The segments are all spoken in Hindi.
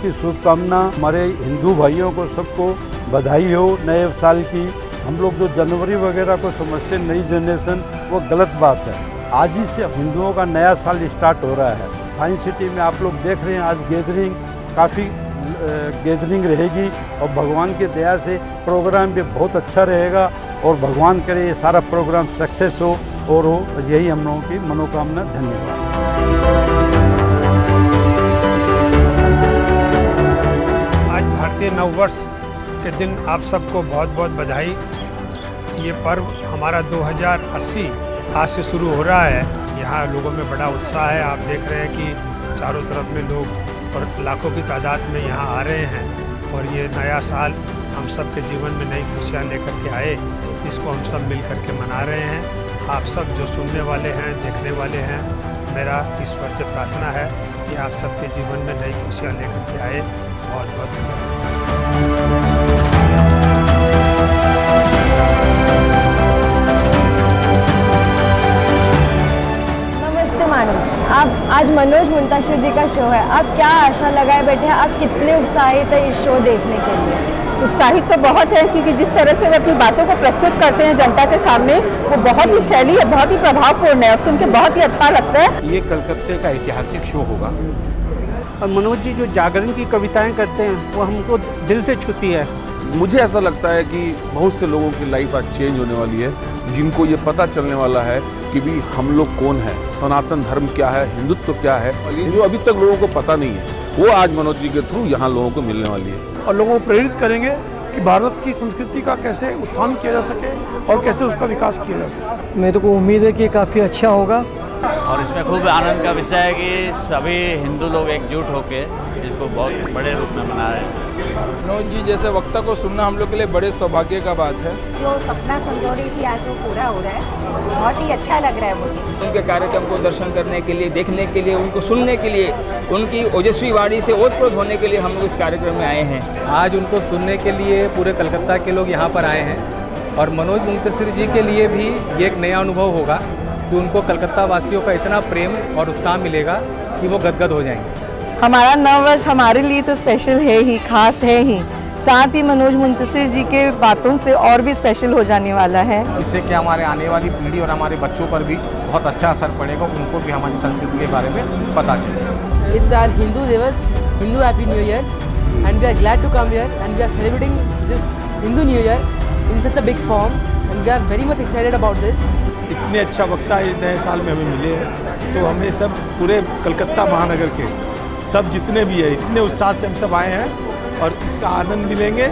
की शुभकामना। हमारे हिंदू भाइयों को सबको बधाई हो नए साल की। हम लोग जो जनवरी वगैरह को समझते नई जनरेशन, वो गलत बात है। आज ही से हिंदुओं का नया साल स्टार्ट हो रहा है। साइंस सिटी में आप लोग देख रहे हैं आज गैदरिंग, काफ़ी गैदरिंग रहेगी और भगवान की दया से प्रोग्राम भी बहुत अच्छा रहेगा और भगवान करे ये सारा प्रोग्राम सक्सेस हो और हो, यही हम लोगों की मनोकामना। धन्यवाद। आज भारतीय नववर्ष के दिन आप सबको बहुत बहुत बधाई। ये पर्व हमारा 2080 आज से शुरू हो रहा है। यहाँ लोगों में बड़ा उत्साह है। आप देख रहे हैं कि चारों तरफ में लोग और लाखों की तादाद में यहाँ आ रहे हैं और ये नया साल हम सब के जीवन में नई खुशियाँ लेकर के आए, इसको हम सब मिल कर के मना रहे हैं। आप सब जो सुनने वाले हैं, देखने वाले हैं, मेरा ईश्वर से प्रार्थना है कि आप सबके जीवन में नई खुशियाँ लेकर के आए। बहुत बहुत धन्यवाद। नमस्ते मानव, आप आज मनोज मुंतशिर जी का शो है, आप क्या आशा लगाए बैठे हैं? आप कितने उत्साहित हैं इस शो देखने के लिए? उत्साहित तो बहुत है, क्योंकि जिस तरह से वे अपनी बातों को प्रस्तुत करते हैं जनता के सामने, वो बहुत ही शैली है, बहुत ही प्रभावपूर्ण है और सुन के बहुत ही अच्छा लगता है। ये कलकत्ते का ऐतिहासिक शो होगा। और मनोज जी जो जागरण की कविताएं करते हैं वो हमको दिल से छूती है। मुझे ऐसा लगता है कि बहुत से लोगों की लाइफ आज चेंज होने वाली है, जिनको ये पता चलने वाला है कि भी हम लोग कौन है, सनातन धर्म क्या है, हिंदुत्व क्या है, और ये जो अभी तक लोगों को पता नहीं है वो आज मनोज जी के थ्रू यहाँ लोगों को मिलने वाली है। और लोगों को प्रेरित करेंगे कि भारत की संस्कृति का कैसे उत्थान किया जा सके और कैसे उसका विकास किया जा सके। मेरे को उम्मीद है कि काफ़ी अच्छा होगा और इसमें खूब आनंद का विषय है कि सभी हिंदू लोग एकजुट होकर इसको बहुत बड़े रूप में मना रहे हैं। मनोज जी जैसे वक्ता को सुनना हम लोग के लिए बड़े सौभाग्य का बात है। जो सपना संजो रही थी आज वो पूरा हो रहा है, बहुत ही अच्छा लग रहा है मुझे। उनके कार्यक्रम को दर्शन करने के लिए, देखने के लिए, उनको सुनने के लिए, उनकी ओजस्वी वाणी से ओतप्रोत होने के लिए हम लोग इस कार्यक्रम में आए हैं। आज उनको सुनने के लिए पूरे कलकत्ता के लोग यहाँ पर आए हैं और मनोज मुंतशिर जी के लिए भी ये एक नया अनुभव होगा कि उनको कलकत्ता वासियों का इतना प्रेम और उत्साह मिलेगा कि वो गदगद हो जाएंगे। हमारा नववर्ष हमारे लिए तो स्पेशल है ही, खास है ही, साथ ही मनोज मुंतशिर जी के बातों से और भी स्पेशल हो जाने वाला है। इससे क्या हमारे आने वाली पीढ़ी और हमारे बच्चों पर भी बहुत अच्छा असर पड़ेगा, उनको भी हमारी संस्कृति के बारे में पता चलेगा। इट्स आवर हिंदू दिवस, Hindu happy new year, and we are glad to come here and we are celebrating this Hindu new year in such a big form and we are very much excited about this. इतने अच्छा वक्ता इस नए साल में हमें मिले हैं, तो हमें सब पूरे कलकत्ता महानगर के सब जितने भी है, इतने उत्साह से हम सब आए हैं और इसका आनंद भी लेंगे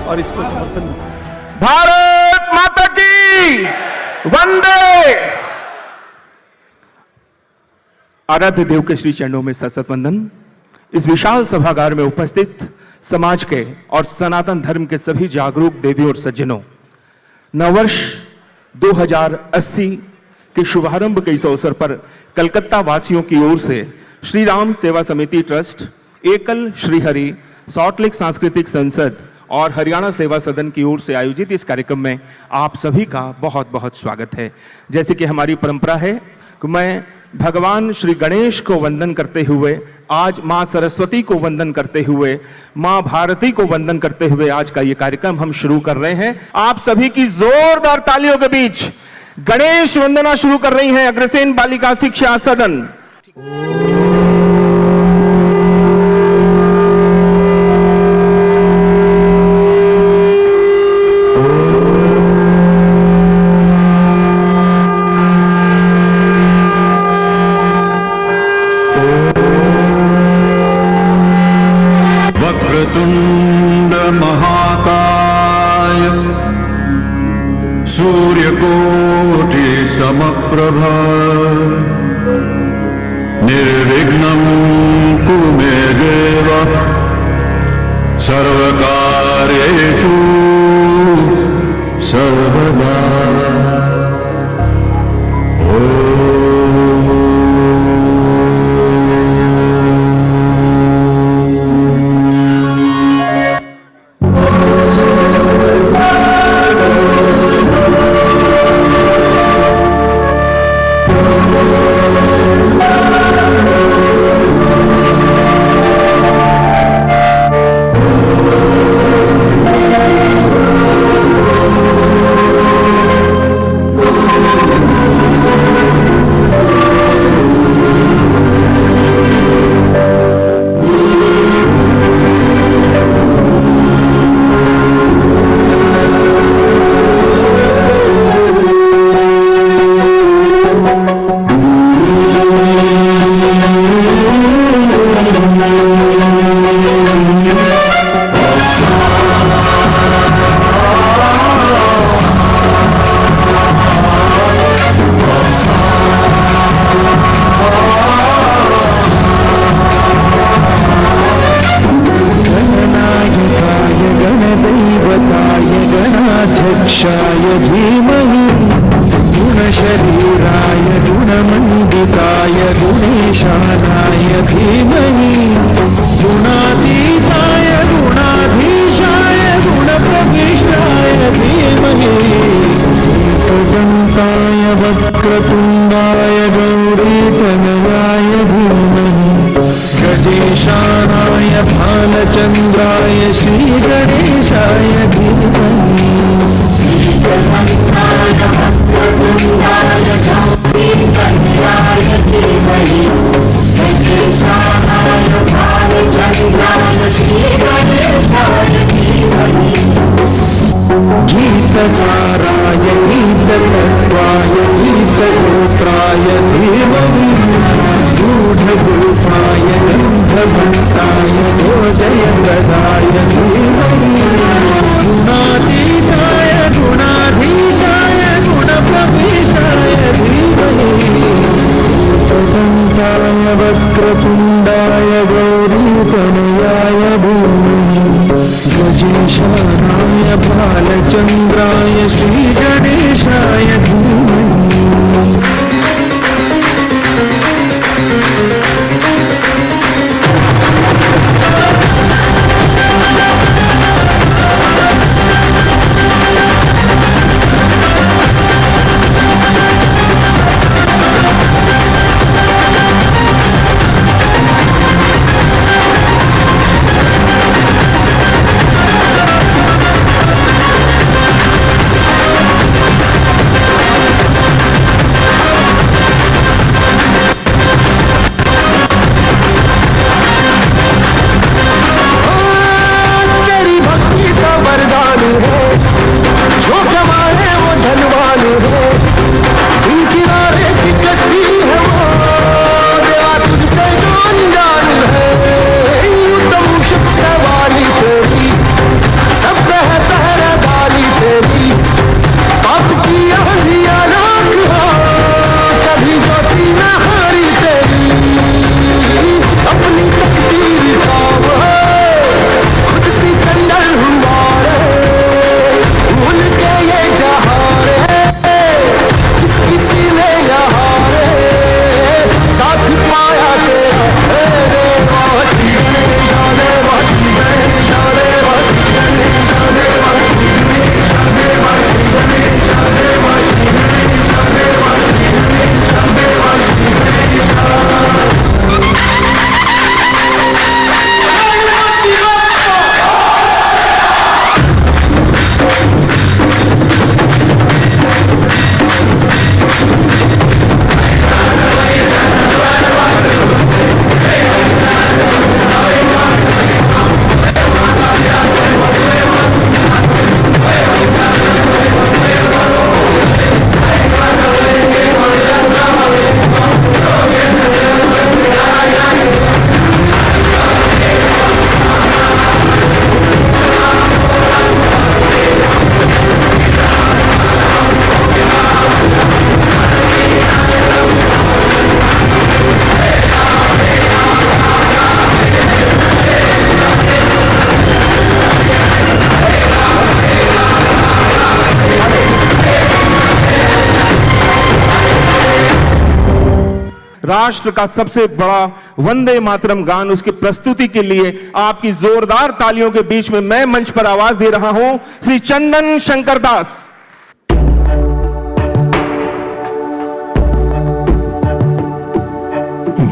और इसको समर्थन। भारत माता की वंदे। आराध्य देव के श्री चरणों में सशत वंदन। इस विशाल सभागार में उपस्थित समाज के और सनातन धर्म के सभी जागरूक देवियों और सज्जनों, नववर्ष 2080 के शुभारंभ के इस अवसर पर कलकत्ता वासियों की ओर से श्री राम सेवा समिति ट्रस्ट, एकल श्रीहरि, सॉल्टलेक सांस्कृतिक संसद और हरियाणा सेवा सदन की ओर से आयोजित इस कार्यक्रम में आप सभी का बहुत बहुत स्वागत है। जैसे कि हमारी परंपरा है कि मैं भगवान श्री गणेश को वंदन करते हुए, आज माँ सरस्वती को वंदन करते हुए, माँ भारती को वंदन करते हुए आज का ये कार्यक्रम हम शुरू कर रहे हैं। आप सभी की जोरदार तालियों के बीच गणेश वंदना शुरू कर रही हैं अग्रसेन बालिका शिक्षा सदन। वक्रतुंड महाकाय सूर्यकोटि समप्रभा निर्विघ्नं कुरु मे देव सर्वकार्येषु सर्वदा। गुणकक्षाय धीमहि गुणशरीराय गुणमण्डिताय गुणेशानाय धीमहि गुणातीताय गुणाधीशाय गुणप्रविष्टाय धीमहि एकदन्ताय वक्रतुण्डाय गौरीतनयाय धीमहि गजेशानाय भालचन्द्राय श्रीगणेशाय धीमहि श्रीगणेशाय वक्रतुण्डाय गौरीतनयाय धीमहि गजेशानाय भालचन्द्राय श्रीगणेशाय धीमहि गीतसाराय गीततत्त्वाय गीतगोत्राय धीमहि गूढगुल्फाय गन्धभक्ताय भोजयप्रदाय धीमहि गुणातीताय गुणाधीशाय गुणप्रविष्टाय धीमहि एकदन्ताय वक्रतुण्डाय गौरीतनयाय धीमहि गजेशानाय बालचन्द्राय श्रीगणेशाय धीमहि राष्ट्र का सबसे बड़ा वंदे मातरम गान, उसकी प्रस्तुति के लिए आपकी जोरदार तालियों के बीच में मैं मंच पर आवाज दे रहा हूं श्री चंदन शंकर दास।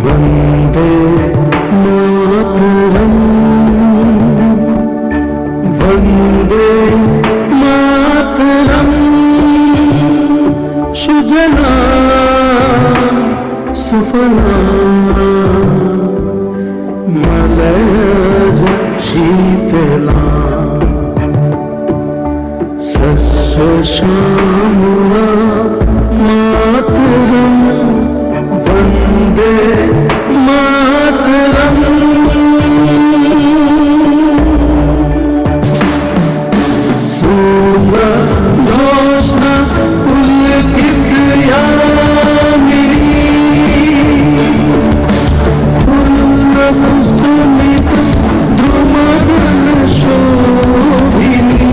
वंदे मातरम वंदे मातरम सुजला सुफला मलयज शीतला सस्य श्यामला मातरम वंदे मातरम। सूर्य ज्योत्स्ना पुलकित यामिनी कुसुमित द्रुमदल शोभिनी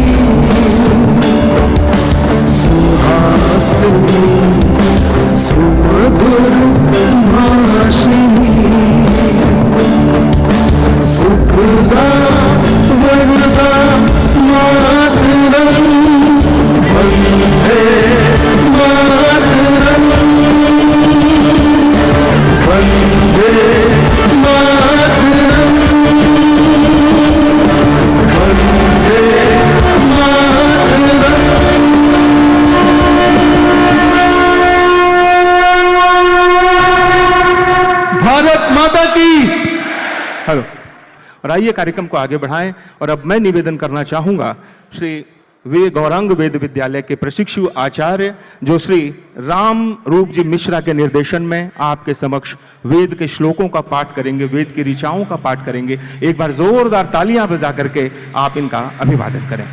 आइए कार्यक्रम को आगे बढ़ाएं। और अब मैं निवेदन करना चाहूँगा श्री वे गौरांग वेद विद्यालय के प्रशिक्षु आचार्य जो श्री राम रूप जी मिश्रा के निर्देशन में आपके समक्ष वेद के श्लोकों का पाठ करेंगे, वेद की ऋचाओं का पाठ करेंगे। एक बार जोरदार तालियां बजा करके आप इनका अभिवादन करें।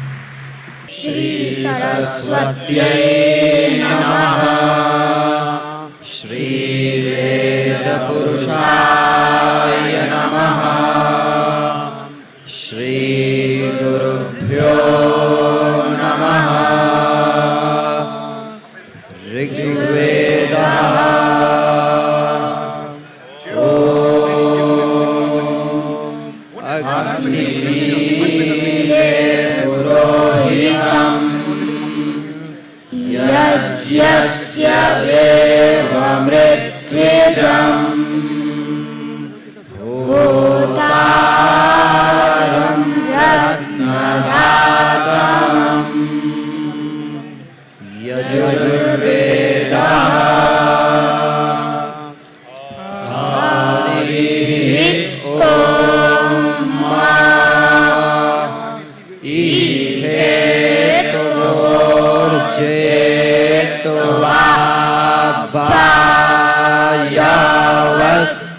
श्री सरस्वत्यै नमः। श्री वेद पुरुषाय नमः। श्री गुरुभ्यो नमः। ऋग्वेदः अग्निमीले पुरोहितम् यज्ञस्य देवमृत्युजम् होतारं रत्नदातमम् यजुर्वेदः हरिः ॐ मा ईहेतोर्जेतो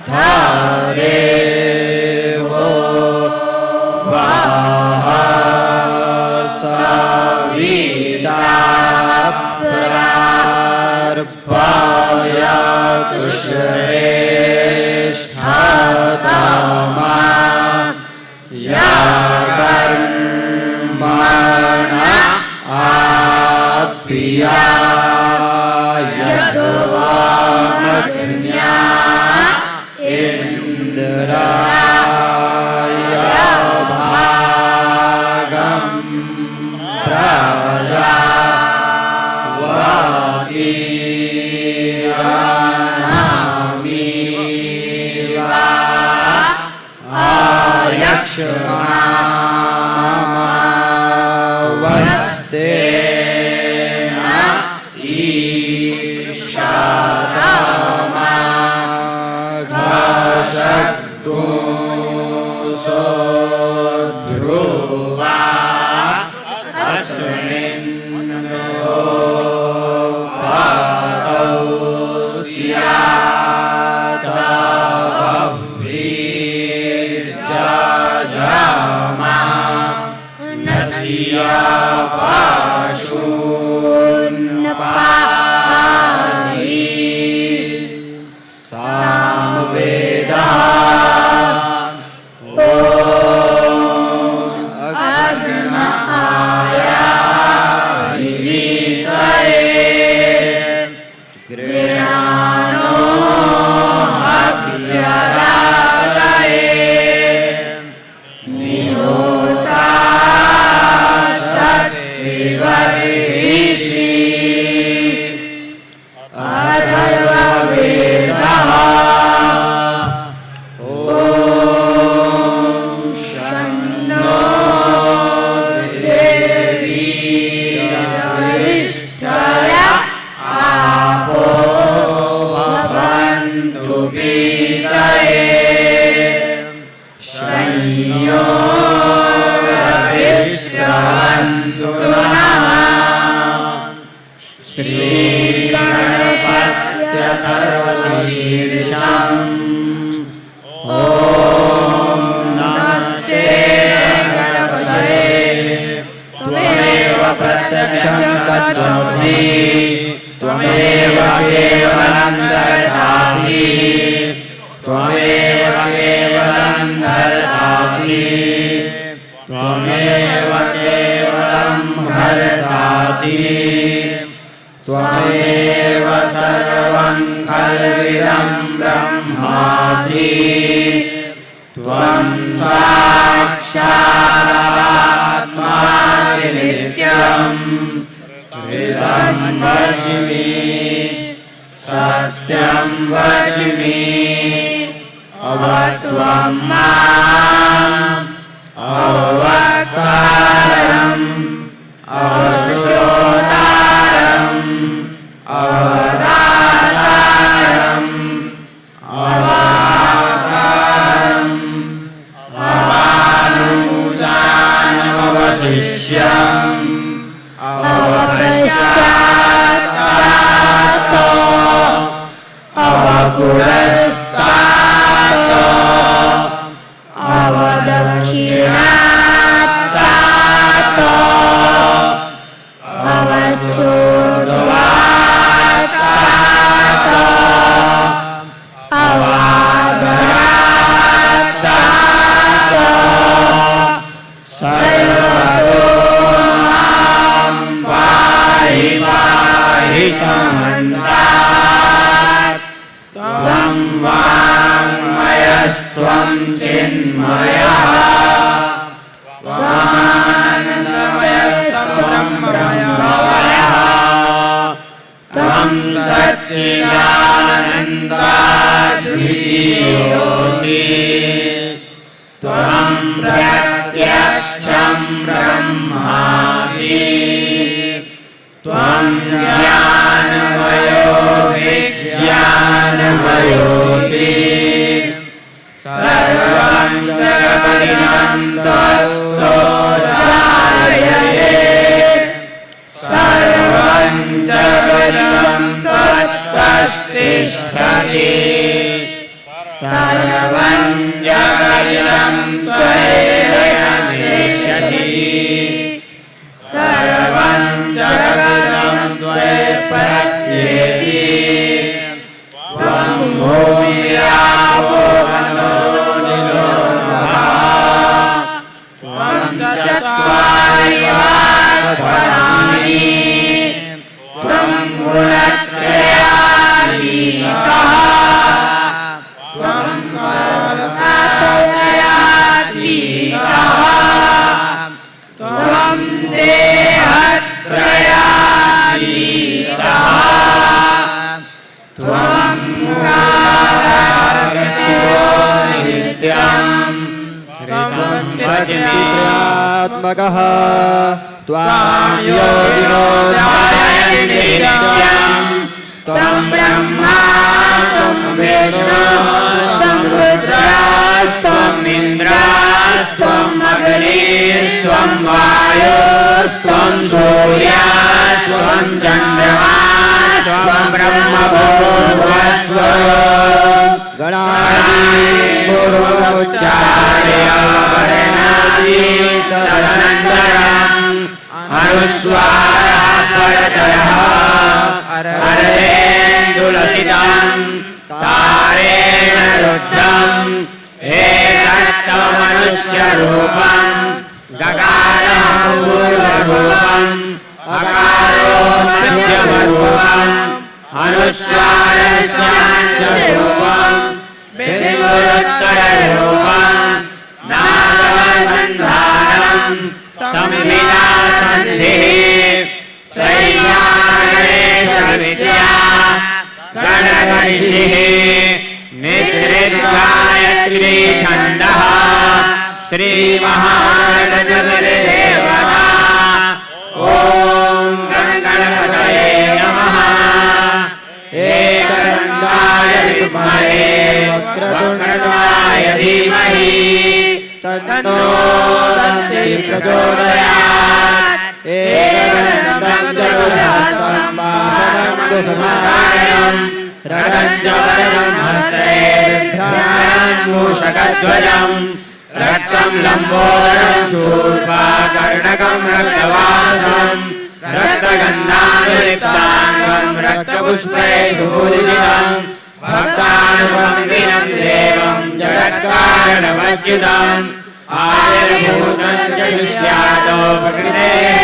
वावस्थारे वो वाह सविता प्रार्पयातु श्रेष्ठतमा या कर्मण आप्रिया यद्वामग्न्या इन्द्राय भागं प्रजावातीराणामीवा आयक्षमावस्तेन ईशातमा घषक्तुसो ध्रुवा अस्मिन्नो पादौ स्यादव्रीर्जामा नसिया पाशून्नपाहि सामवेदः ॐ अग्नायाहिवीतये गृणानो हव्यरातये निहोता सत्सिवरिषि अथर्ववेदः ॐ शन्नो देवीर्यरिष्ठय आपो भवन्तु पीतये संयोरविश्रवन्तु नः श्रीगणपत्यथर्वशीर्षम् ॐ नमस्ते गणपतये त्वमेव प्रत्यक्षं तत्त्वमसि त्वमेव केवलं धर्तासि त्वमेव केवलं धर्तासि त्वमेव केवलं हरतासि त्वमेव सर्वं खल्विदं ब्रह्मासि त्वं साक्षादात्मासि नित्यं हृदं वच्मि सत्यं वच्मि अवत्वं माम् अवक्तारम् अवश्रोतारम् अवदातारम् अवाकारम् अवा शिष्यम् अवपश्चात्तातो अवपुरस्तातो अवदक्षिणात्तातो अवचूर्ध्वात्तातो अवादरात्तातो सर्वतो मां पाहि पाहि समन्तात् त्वं वाङ्मयस्त्वं चिन्मयः त्वमानन्दमयस्त्वं ब्रह्ममयः त्वं सच्चिदानन्दाद्वितीयोऽसि त्वं प्रत्यक्षं ब्रह्मासि त्वं ज्ञानमयो विज्ञानमयोऽसि सर्वं जगदिदं त्वत्तो जायते सर्वं जगदिदं त्वत्तस्तिष्ठति सर्वं जगदिदं त्वयैव तिष्ठति सर्वं जगदिदं त्वयि प्रत्येति त्वं भूमिरापो नलो निलो नभः त्वं चत्वारि वाक्पदानि त्वं गुणत्रयातीतः त्वं कालत्रयातीतः त्वं देहत्रयातीतः त्वं नित्यं त्वं सच्चिदात्मकः त्वां योगिनो ध्यायन्ति नित्यं त्वं ब्रह्मा त्वं विष्णु त्वं रुद्रस्त्वम् इन्द्रस्त्वम् अग्निस्त्वं वायुस्त्वं सूर्यस्त्वं चन्द्रमास्त्वं ब्रह्मभूर्भुवस्व गणाधिपुरुषोच्चार्य वर्णादि तदनन्तरम् अनुस्वारः परतरः अर्धेन्दुलसितम् तारेण रुद्धम् एतत्तमनुष्यरूपम् गकारः पूर्वरूपम् अकारो मध्यमरूपम् अनुस्वारस्यान्तरूपम् बिन्दुरुत्तररूपम् नासवसन्धानम् संविदा सन्धिः सैयागणेशविद्या गणगणिषिः निःसृतगायत्री छन्दः श्रीमहागणपतिदेवता ॐ गणगणपतये नमः एकदन्ताय विद्महे वक्रतुण्डाय धीमहि तन्नो दन्ति प्रचोदयात् एकदन्तं चतुर्हस्तं पादं समाकायं रथं च वरदं हस्ते बिभ्राणं मूषकध्वजं रक्तं लम्बोदरं शूर्पकर्णकं रक्तवासं रक्तगन्धानुलिप्ताङ्गं रक्तपुष्पैः सुपूजितं भक्तानुकम्पिनं देवं जगत्कारणमच्युतम् आविर्भूतं च विश्वातो प्रकृतेः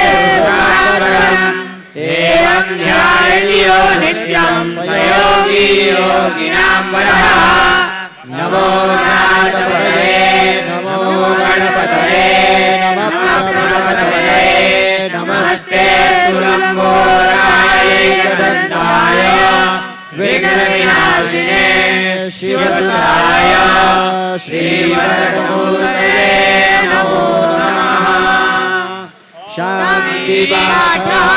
एवं ध्यायन्यो नित्यं स योगी योगिनां वरः नमो नाथपतये नमो गणपतये नमः गणपतये नमस्ते सुलम्बोदराय एकदन्ताय विघ्नविनाशिने शिवसुताय श्रीवरदमूर्तये नमो नमः शान्तिपाठः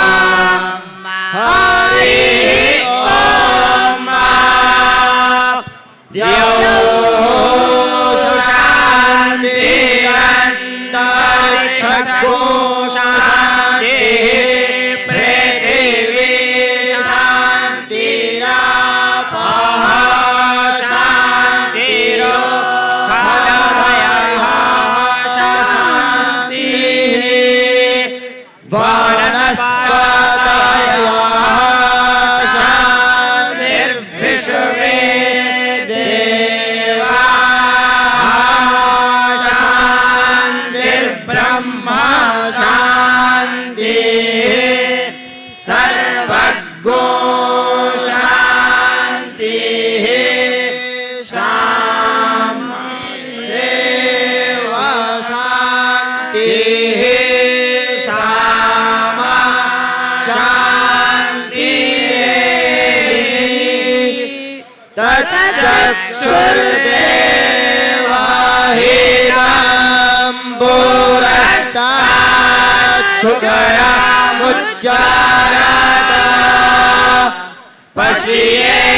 हरिः ॐ द्यौः शान्तिरन्तरिक्षको चक्षुर्देवाहिनाम्बुरस्ताच्छुकयामुच्चारत पश्येम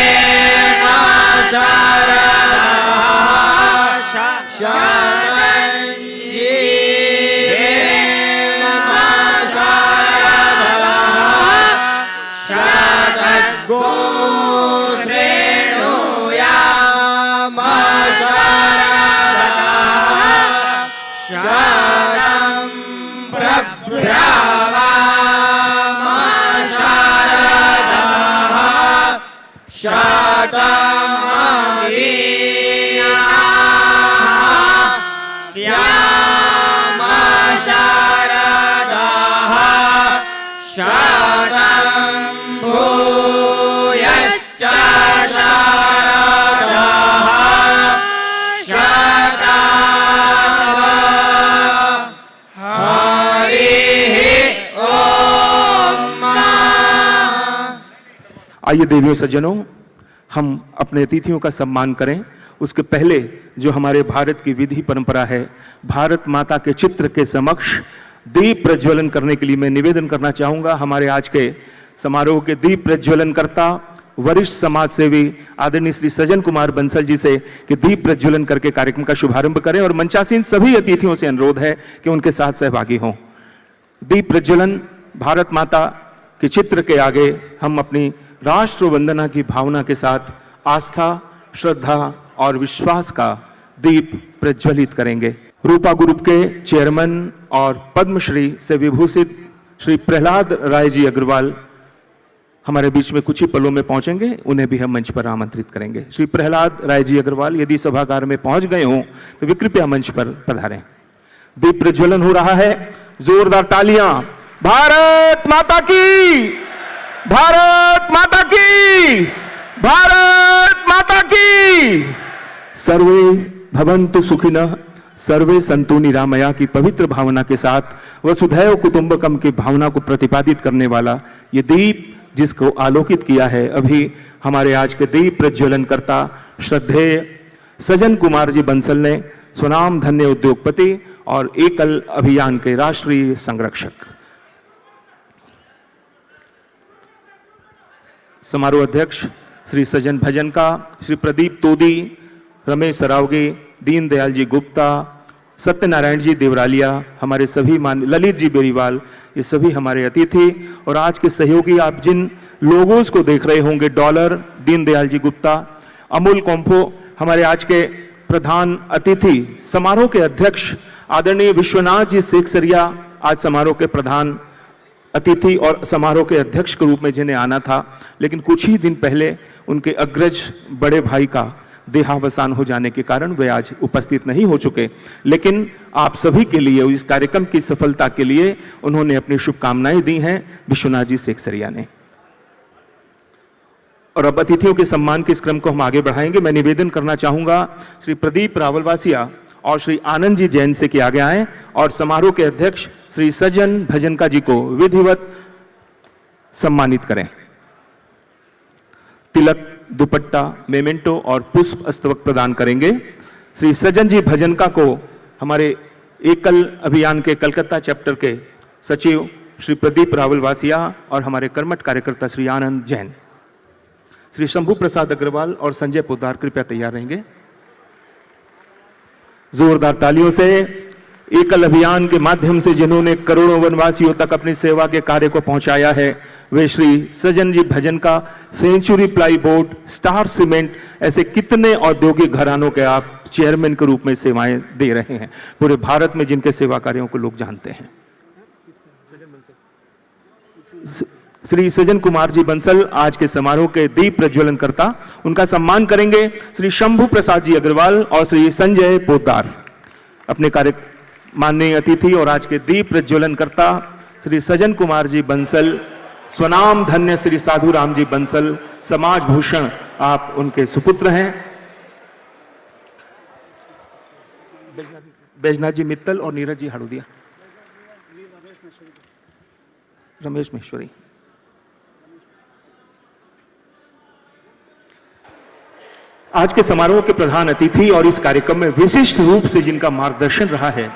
आइए देवियों सज्जनों, हम अपने अतिथियों का सम्मान करें। उसके पहले जो हमारे भारत की विधि परंपरा है, भारत माता के चित्र के समक्ष दीप प्रज्वलन करने के लिए मैं निवेदन करना चाहूँगा हमारे आज के समारोह के दीप प्रज्वलन करता वरिष्ठ समाज सेवी आदरणीय श्री सज्जन कुमार बंसल जी से कि दीप प्रज्वलन करके कार्यक्रम का शुभारंभ करें और मंचासीन सभी अतिथियों से अनुरोध है कि उनके साथ सहभागी हों। दीप प्रज्वलन भारत माता के चित्र के आगे हम अपनी राष्ट्र वंदना की भावना के साथ आस्था, श्रद्धा और विश्वास का दीप प्रज्वलित करेंगे। रूपा ग्रुप के चेयरमैन और पद्मश्री से विभूषित श्री प्रहलाद राय जी अग्रवाल हमारे बीच में कुछ ही पलों में पहुंचेंगे, उन्हें भी हम मंच पर आमंत्रित करेंगे। श्री प्रहलाद राय जी अग्रवाल यदि सभागार में पहुंच गए हों तो वे कृपया मंच पर पधारें। दीप प्रज्वलन हो रहा है, जोरदार तालियां। भारत माता की, भारत माता की, भारत माता की। सर्वे भवन्तु सुखिनः, सर्वे सन्तु निरामया की पवित्र भावना के साथ वसुधैव कुटुंबकम की भावना को प्रतिपादित करने वाला ये दीप जिसको आलोकित किया है अभी हमारे आज के दीप प्रज्वलन करता श्रद्धेय सज्जन कुमार जी बंसल ने, स्वनाम धन्य उद्योगपति और एकल अभियान के राष्ट्रीय संरक्षक। समारोह अध्यक्ष श्री सज्जन भजन का, श्री प्रदीप तोदी, रमेश सरावगी, दीनदयाल जी गुप्ता, सत्यनारायण जी देवरालिया, हमारे सभी ललित जी बेरीवाल, ये सभी हमारे अतिथि और आज के सहयोगी। आप जिन लोगों को देख रहे होंगे, डॉलर, दीनदयाल जी गुप्ता, अमूल कॉम्फो, हमारे आज के प्रधान अतिथि। समारोह के अध्यक्ष आदरणीय विश्वनाथ जी सेक्सरिया आज समारोह के प्रधान अतिथि और समारोह के अध्यक्ष के रूप में जिन्हें आना था, लेकिन कुछ ही दिन पहले उनके अग्रज बड़े भाई का देहावसान हो जाने के कारण वे आज उपस्थित नहीं हो चुके, लेकिन आप सभी के लिए इस कार्यक्रम की सफलता के लिए उन्होंने अपनी शुभकामनाएं दी हैं विश्वनाथ जी सेक्सरिया ने। और अब अतिथियों के सम्मान के इस क्रम को हम आगे बढ़ाएंगे। मैं निवेदन करना चाहूंगा श्री प्रदीप रावलवासिया और श्री आनंद जी जैन से कि आगे आएं और समारोह के अध्यक्ष श्री सज्जन भजनका जी को विधिवत सम्मानित करें। तिलक, दुपट्टा, मेमेंटो और पुष्प अस्तवक प्रदान करेंगे। श्री सज्जन जी भजनका को हमारे एकल अभियान के कलकत्ता चैप्टर के सचिव श्री प्रदीप रावलवासिया और हमारे कर्मठ कार्यकर्ता श्री आनंद जैन। श्री शंभू प्रसाद अग्रवाल और संजय पोद्दार कृपया तैयार रहेंगे। जोरदार तालियों से एकल अभियान के माध्यम से जिन्होंने करोड़ों वनवासियों तक अपनी सेवा के कार्य को पहुंचाया है वे श्री सज्जन जी भजन का, Century Ply board, Star Cement, ऐसे कितने औद्योगिक घरानों के आप चेयरमैन के रूप में सेवाएं दे रहे हैं पूरे भारत में, जिनके सेवा कार्यों को लोग जानते हैं। श्री सज्जन कुमार जी बंसल आज के समारोह के दीप प्रज्वलन करता, उनका सम्मान करेंगे श्री शंभू प्रसाद जी अग्रवाल और श्री संजय पोद्दार। अपने कार्य माननीय अतिथि और आज के दीप प्रज्वलन करता श्री सज्जन कुमार जी बंसल, स्वनाम धन्य श्री साधु राम जी बंसल, समाज भूषण, आप उनके सुपुत्र हैं। बैजनाथ जी मित्तल और नीरज जी हाड़ोदिया, रमेश महेश्वरी। आज के समारोह के प्रधान अतिथि और इस कार्यक्रम में विशिष्ट रूप से जिनका मार्गदर्शन रहा है,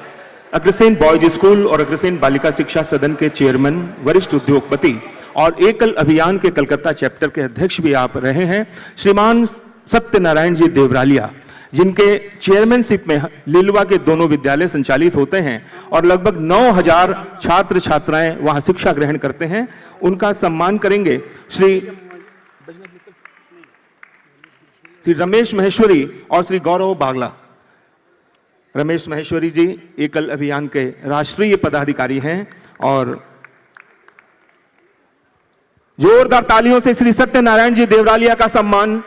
अग्रसेन बॉयज स्कूल और अग्रसेन बालिका शिक्षा सदन के चेयरमैन, वरिष्ठ उद्योगपति और एकल अभियान के कलकत्ता चैप्टर के अध्यक्ष भी आप रहे हैं, श्रीमान सत्यनारायण जी देवरालिया, जिनके चेयरमैनशिप में लिलवा के दोनों विद्यालय संचालित होते हैं और लगभग 9000 छात्र छात्राएं वहां शिक्षा ग्रहण करते हैं। उनका सम्मान करेंगे श्री रमेश महेश्वरी और श्री गौरव बागला। रमेश महेश्वरी जी एकल अभियान के राष्ट्रीय पदाधिकारी हैं और जोरदार तालियों से श्री सत्यनारायण जी देवरालिया का सम्मान।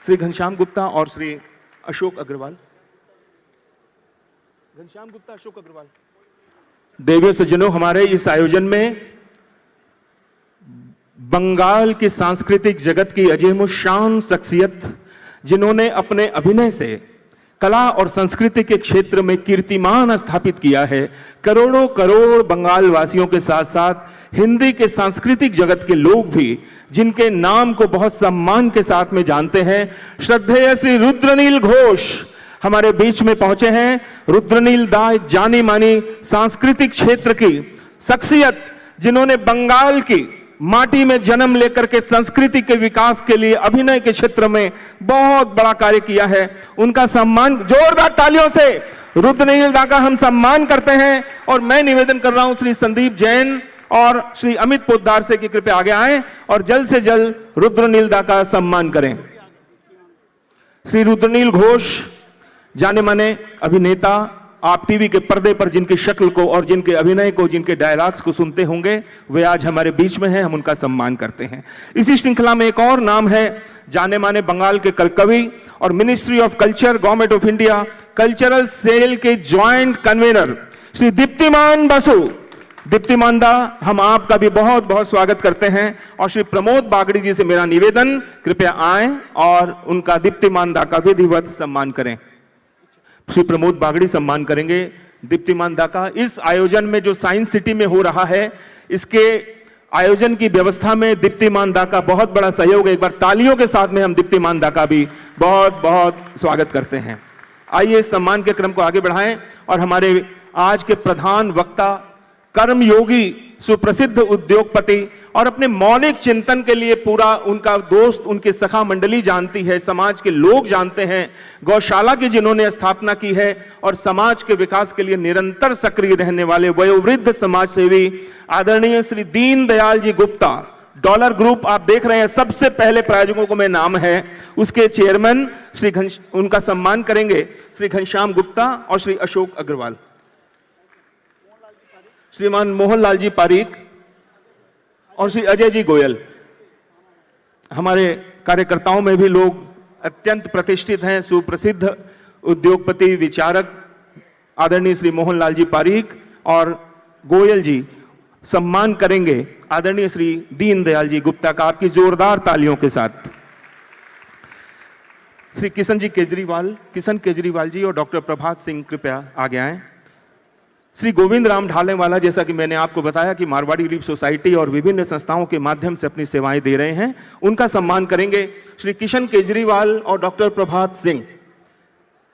श्री घनश्याम गुप्ता और श्री अशोक अग्रवाल। घनश्याम गुप्ता, अशोक अग्रवाल। देवियों सज्जनों, हमारे इस आयोजन में बंगाल की सांस्कृतिक जगत की अजीमुशान शख्सियत, जिन्होंने अपने अभिनय से कला और संस्कृति के क्षेत्र में कीर्तिमान स्थापित किया है, करोड़ों करोड़ बंगाल वासियों के साथ साथ हिंदी के सांस्कृतिक जगत के लोग भी जिनके नाम को बहुत सम्मान के साथ में जानते हैं, श्रद्धेय श्री रुद्रनील घोष हमारे बीच में पहुंचे हैं। रुद्रनील दा एक जानी मानी सांस्कृतिक क्षेत्र की शख्सियत, जिन्होंने बंगाल की माटी में जन्म लेकर के संस्कृति के विकास के लिए अभिनय के क्षेत्र में बहुत बड़ा कार्य किया है। उनका सम्मान जोरदार तालियों से रुद्रनील दा का हम सम्मान करते हैं। और मैं निवेदन कर रहा हूं श्री संदीप जैन और श्री अमित पोद्दार से कि कृपया आगे आएं और जल्द से जल्द रुद्रनील दा का सम्मान करें। श्री रुद्रनील घोष जाने माने अभिनेता, आप टीवी के पर्दे पर जिनकी शक्ल को और जिनके अभिनय को, जिनके डायलॉग्स को सुनते होंगे, वे आज हमारे बीच में हैं, हम उनका सम्मान करते हैं। इसी श्रृंखला में एक और नाम है जाने माने बंगाल के कवि और ministry of culture, government of India cultural cell के ज्वाइंट कन्वीनर श्री दीप्तिमान बसु। दीप्तिमान दा, हम आपका भी बहुत बहुत स्वागत करते हैं। और श्री प्रमोद बागड़ी जी से मेरा निवेदन, कृपया आएं और उनका दीप्तिमान दा का विधिवत सम्मान करें। श्री प्रमोद बागड़ी सम्मान करेंगे दीप्तिमान दा का। इस आयोजन में जो साइंस सिटी में हो रहा है, इसके आयोजन की व्यवस्था में दीप्तिमान दा का बहुत बड़ा सहयोग है। एक बार तालियों के साथ में हम दीप्तिमान दा का भी बहुत बहुत स्वागत करते हैं। आइए इस सम्मान के क्रम को आगे बढ़ाएं और हमारे आज के प्रधान वक्ता, कर्मयोगी, सुप्रसिद्ध उद्योगपति और अपने मौलिक चिंतन के लिए पूरा उनका दोस्त, उनकी सखा मंडली जानती है, समाज के लोग जानते हैं, गौशाला की जिन्होंने स्थापना की है और समाज के विकास के लिए निरंतर सक्रिय रहने वाले वयोवृद्ध समाज सेवी आदरणीय श्री दीन दयाल जी गुप्ता। डॉलर ग्रुप आप देख रहे हैं, सबसे पहले प्रायोजकों को मैं नाम है, उसके चेयरमैन श्री उनका सम्मान करेंगे श्री घनश्याम गुप्ता और श्री अशोक अग्रवाल। श्रीमान मोहनलाल जी पारीक और श्री अजय जी गोयल। हमारे कार्यकर्ताओं में भी लोग अत्यंत प्रतिष्ठित हैं, सुप्रसिद्ध उद्योगपति, विचारक आदरणीय श्री मोहनलाल जी पारीक और गोयल जी सम्मान करेंगे आदरणीय श्री दीन दयाल जी गुप्ता का, आपकी जोरदार तालियों के साथ। श्री किशन केजरीवाल जी और डॉक्टर प्रभात सिंह कृपया आगे आएं। श्री गोविंद राम ढालेवाला, जैसा कि मैंने आपको बताया कि मारवाड़ी रिलीफ सोसाइटी और विभिन्न संस्थाओं के माध्यम से अपनी सेवाएं दे रहे हैं, उनका सम्मान करेंगे श्री किशन केजरीवाल और डॉक्टर प्रभात सिंह।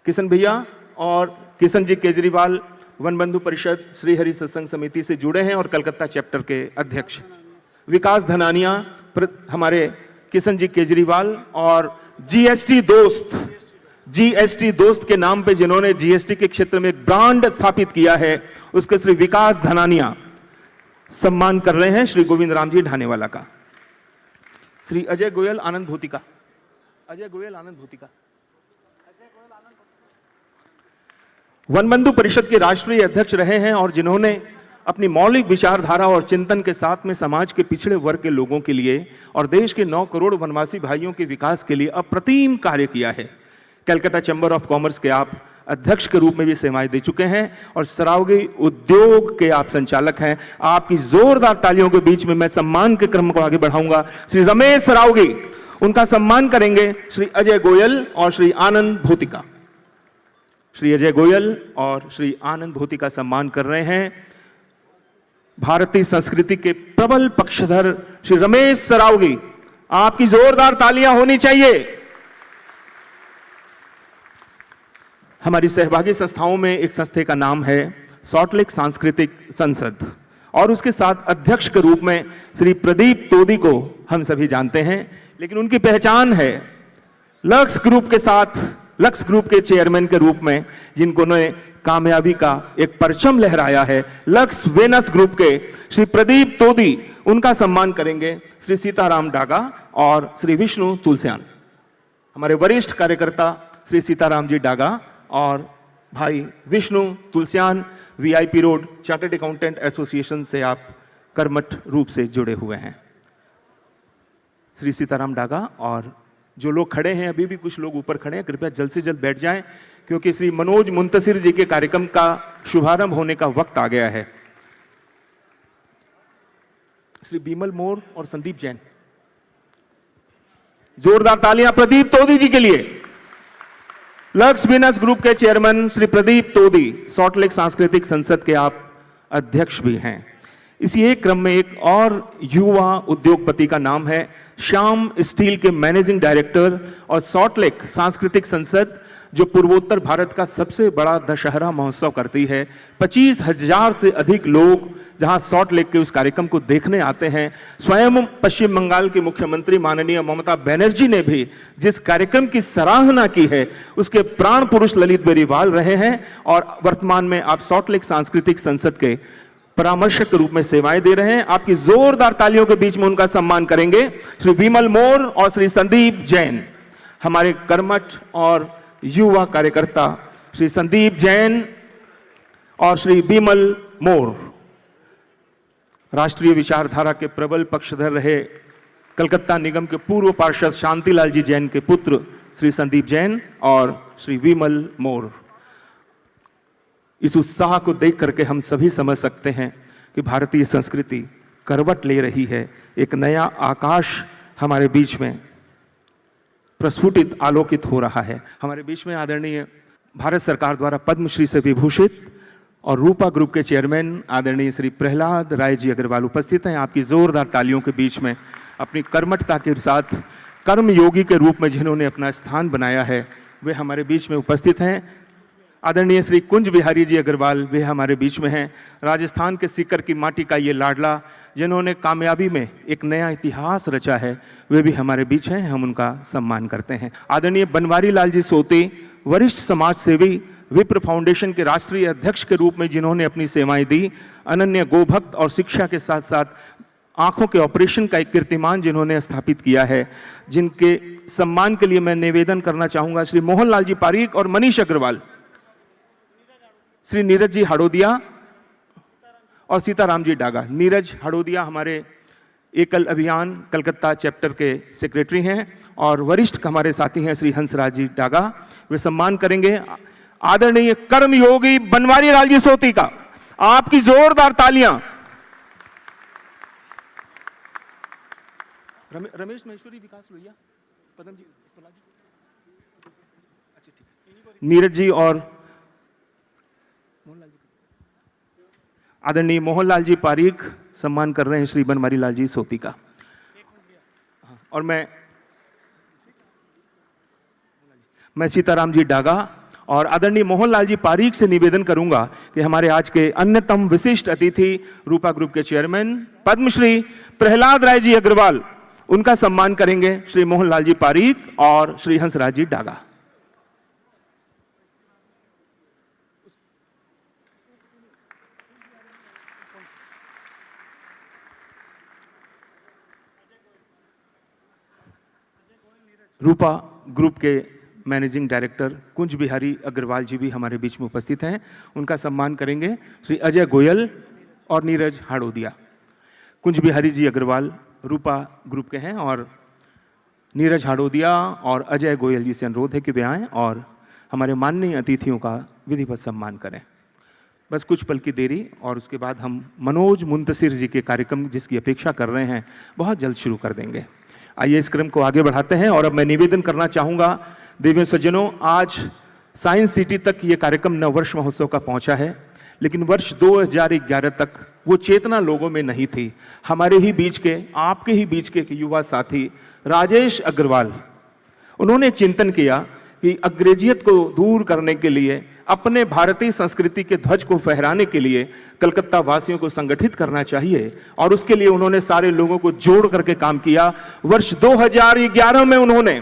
किशन भैया और किशन जी केजरीवाल वन बंधु परिषद श्री हरि सत्संग समिति से जुड़े हैं और कलकत्ता चैप्टर के अध्यक्ष। विकास धनानिया हमारे किशन जी केजरीवाल और जीएसटी दोस्त के नाम पे जिन्होंने जीएसटी के क्षेत्र में एक ब्रांड स्थापित किया है, उसके श्री विकास धनानिया सम्मान कर रहे हैं श्री गोविंद राम जी ढानेवाला का। श्री अजय गोयल आनंद भूतिका। वन बंधु परिषद के राष्ट्रीय अध्यक्ष रहे हैं और जिन्होंने अपनी मौलिक विचारधारा और चिंतन के साथ में समाज के पिछड़े वर्ग के लोगों के लिए और देश के 9 करोड़ वनवासी भाइयों के विकास के लिए अप्रतिम कार्य किया है। कलकत्ता चैम्बर ऑफ कॉमर्स के आप अध्यक्ष के रूप में भी सेवाएं दे चुके हैं और सरावगी उद्योग के आप संचालक हैं। आपकी जोरदार तालियों के बीच में मैं सम्मान के क्रम को आगे बढ़ाऊंगा। श्री रमेश सरावगी, उनका सम्मान करेंगे श्री अजय गोयल और श्री आनंद भूतिका। श्री अजय गोयल और श्री आनंद भूतिका सम्मान कर रहे हैं भारतीय संस्कृति के प्रबल पक्षधर श्री रमेश सरावगी। आपकी जोरदार तालियां होनी चाहिए। हमारी सहभागी संस्थाओं में एक संस्था का नाम है सॉल्ट लेक सांस्कृतिक संसद, और उसके साथ अध्यक्ष के रूप में श्री प्रदीप तोदी को हम सभी जानते हैं, लेकिन उनकी पहचान है लक्स ग्रुप के साथ, लक्स ग्रुप के चेयरमैन के रूप में जिनको ने कामयाबी का एक परचम लहराया है, लक्स वेनस ग्रुप के श्री प्रदीप तोदी, उनका सम्मान करेंगे श्री सीताराम डागा और श्री विष्णु तुलसियान। हमारे वरिष्ठ कार्यकर्ता श्री सीताराम जी डागा और भाई Vishnu Tulsiyan VIP road chartered accountant association से आप कर्मठ रूप से जुड़े हुए हैं। श्री सीताराम डागा और जो लोग खड़े हैं, अभी भी कुछ लोग ऊपर खड़े हैं, कृपया जल्द से जल्द बैठ जाएं, क्योंकि श्री मनोज मुंतसिर जी के कार्यक्रम का शुभारंभ होने का वक्त आ गया है। श्री बीमल मोर और संदीप जैन, जोरदार तालियां प्रदीप तोदी जी के लिए। लक्स बिजनेस ग्रुप के chairman Shri Pradeep तोदी, salt lake सांस्कृतिक संसद के आप अध्यक्ष भी हैं। इसी एक क्रम में एक और युवा उद्योगपति का नाम है श्याम स्टील के मैनेजिंग डायरेक्टर और सॉल्ट लेक सांस्कृतिक संसद, जो पूर्वोत्तर भारत का सबसे बड़ा दशहरा महोत्सव करती है। 25,000 से अधिक लोग जहां सॉल्ट लेक के उस कार्यक्रम को देखने आते हैं। स्वयं पश्चिम बंगाल के मुख्यमंत्री माननीय ममता बनर्जी ने भी जिस कार्यक्रम की सराहना की है, उसके प्राण पुरुष ललित बेरीवाल रहे हैं, और वर्तमान में आप सॉल्ट लेक सांस्कृतिक संसद के परामर्शक के रूप में सेवाएं दे रहे हैं। आपकी जोरदार तालियों के बीच में उनका सम्मान करेंगे श्री विमल मोर और श्री संदीप जैन। हमारे कर्मठ और युवा कार्यकर्ता श्री संदीप जैन और श्री विमल मोर, राष्ट्रीय विचारधारा के प्रबल पक्षधर रहे कलकत्ता निगम के पूर्व पार्षद शांतिलाल जी जैन के पुत्र श्री संदीप जैन और श्री विमल मोर। इस उत्साह को देख करके हम सभी समझ सकते हैं कि भारतीय संस्कृति करवट ले रही है। एक नया आकाश हमारे बीच में प्रस्फुटित आलोकित हो रहा है। हमारे बीच में आदरणीय भारत सरकार द्वारा पद्मश्री से विभूषित और रूपा ग्रुप के चेयरमैन आदरणीय श्री प्रहलाद राय जी अग्रवाल उपस्थित हैं। आपकी जोरदार तालियों के बीच में अपनी कर्मठता के साथ कर्मयोगी के रूप में जिन्होंने अपना स्थान बनाया है, वे हमारे बीच में उपस्थित हैं। आदरणीय श्री कुंज बिहारी जी अग्रवाल वे हमारे बीच में हैं। राजस्थान के सीकर की माटी का ये लाडला, जिन्होंने कामयाबी में एक नया इतिहास रचा है, वे भी हमारे बीच हैं। हम उनका सम्मान करते हैं। आदरणीय बनवारी लाल जी सोती, वरिष्ठ समाज सेवी, विप्र फाउंडेशन के राष्ट्रीय अध्यक्ष के रूप में जिन्होंने अपनी सेवाएं दी, अनन्य गोभक्त और शिक्षा के साथ साथ आंखों के ऑपरेशन का एक कीर्तिमान जिन्होंने स्थापित किया है, जिनके सम्मान के लिए मैं निवेदन करना चाहूँगा श्री मोहन लाल जी पारीक और मनीष अग्रवाल, श्री नीरज जी हाड़ोदिया और सीताराम जी डागा। नीरज हाड़ोदिया हमारे एकल अभियान कलकत्ता चैप्टर के सेक्रेटरी हैं और वरिष्ठ हमारे साथी हैं श्री हंसराज जी डागा। वे सम्मान करेंगे आदरणीय कर्मयोगी बनवारी लाल जी सोती का। आपकी जोरदार तालियां। रमेश महेश्वरी विकास लोहिया, पदम जी, अच्छा ठीक, नीरज जी और आदरणीय मोहनलाल जी पारीक सम्मान कर रहे हैं श्री बनवारी लाल जी सोती का। और मैं सीताराम जी डागा और आदरणीय मोहनलाल जी पारीक से निवेदन करूंगा कि हमारे आज के अन्यतम विशिष्ट अतिथि रूपा ग्रुप के चेयरमैन पद्मश्री प्रहलाद राय जी अग्रवाल, उनका सम्मान करेंगे श्री मोहनलाल जी पारीक और श्री हंसराज जी डागा। रूपा ग्रुप के मैनेजिंग डायरेक्टर कुंज बिहारी अग्रवाल जी भी हमारे बीच में उपस्थित हैं। उनका सम्मान करेंगे श्री अजय गोयल और नीरज हाड़ोदिया। कुंज बिहारी जी अग्रवाल रूपा ग्रुप के हैं और नीरज हाड़ोदिया और अजय गोयल जी से अनुरोध है कि वे आएँ और हमारे माननीय अतिथियों का विधिवत सम्मान करें। बस कुछ पल की देरी और उसके बाद हम मनोज मुंतसिर जी के कार्यक्रम जिसकी अपेक्षा कर रहे हैं बहुत जल्द शुरू कर देंगे। आइए इस क्रम को आगे बढ़ाते हैं और अब मैं निवेदन करना चाहूँगा देवियों सज्जनों, आज साइंस सिटी तक ये कार्यक्रम नववर्ष महोत्सव का पहुँचा है, लेकिन वर्ष 2011 तक वो चेतना लोगों में नहीं थी। हमारे ही बीच के, आपके ही बीच के युवा साथी राजेश अग्रवाल, उन्होंने चिंतन किया कि अंग्रेजियत को दूर करने के लिए, अपने भारतीय संस्कृति के ध्वज को फहराने के लिए कलकत्ता वासियों को संगठित करना चाहिए और उसके लिए उन्होंने सारे लोगों को जोड़ करके काम किया। वर्ष 2011 में उन्होंने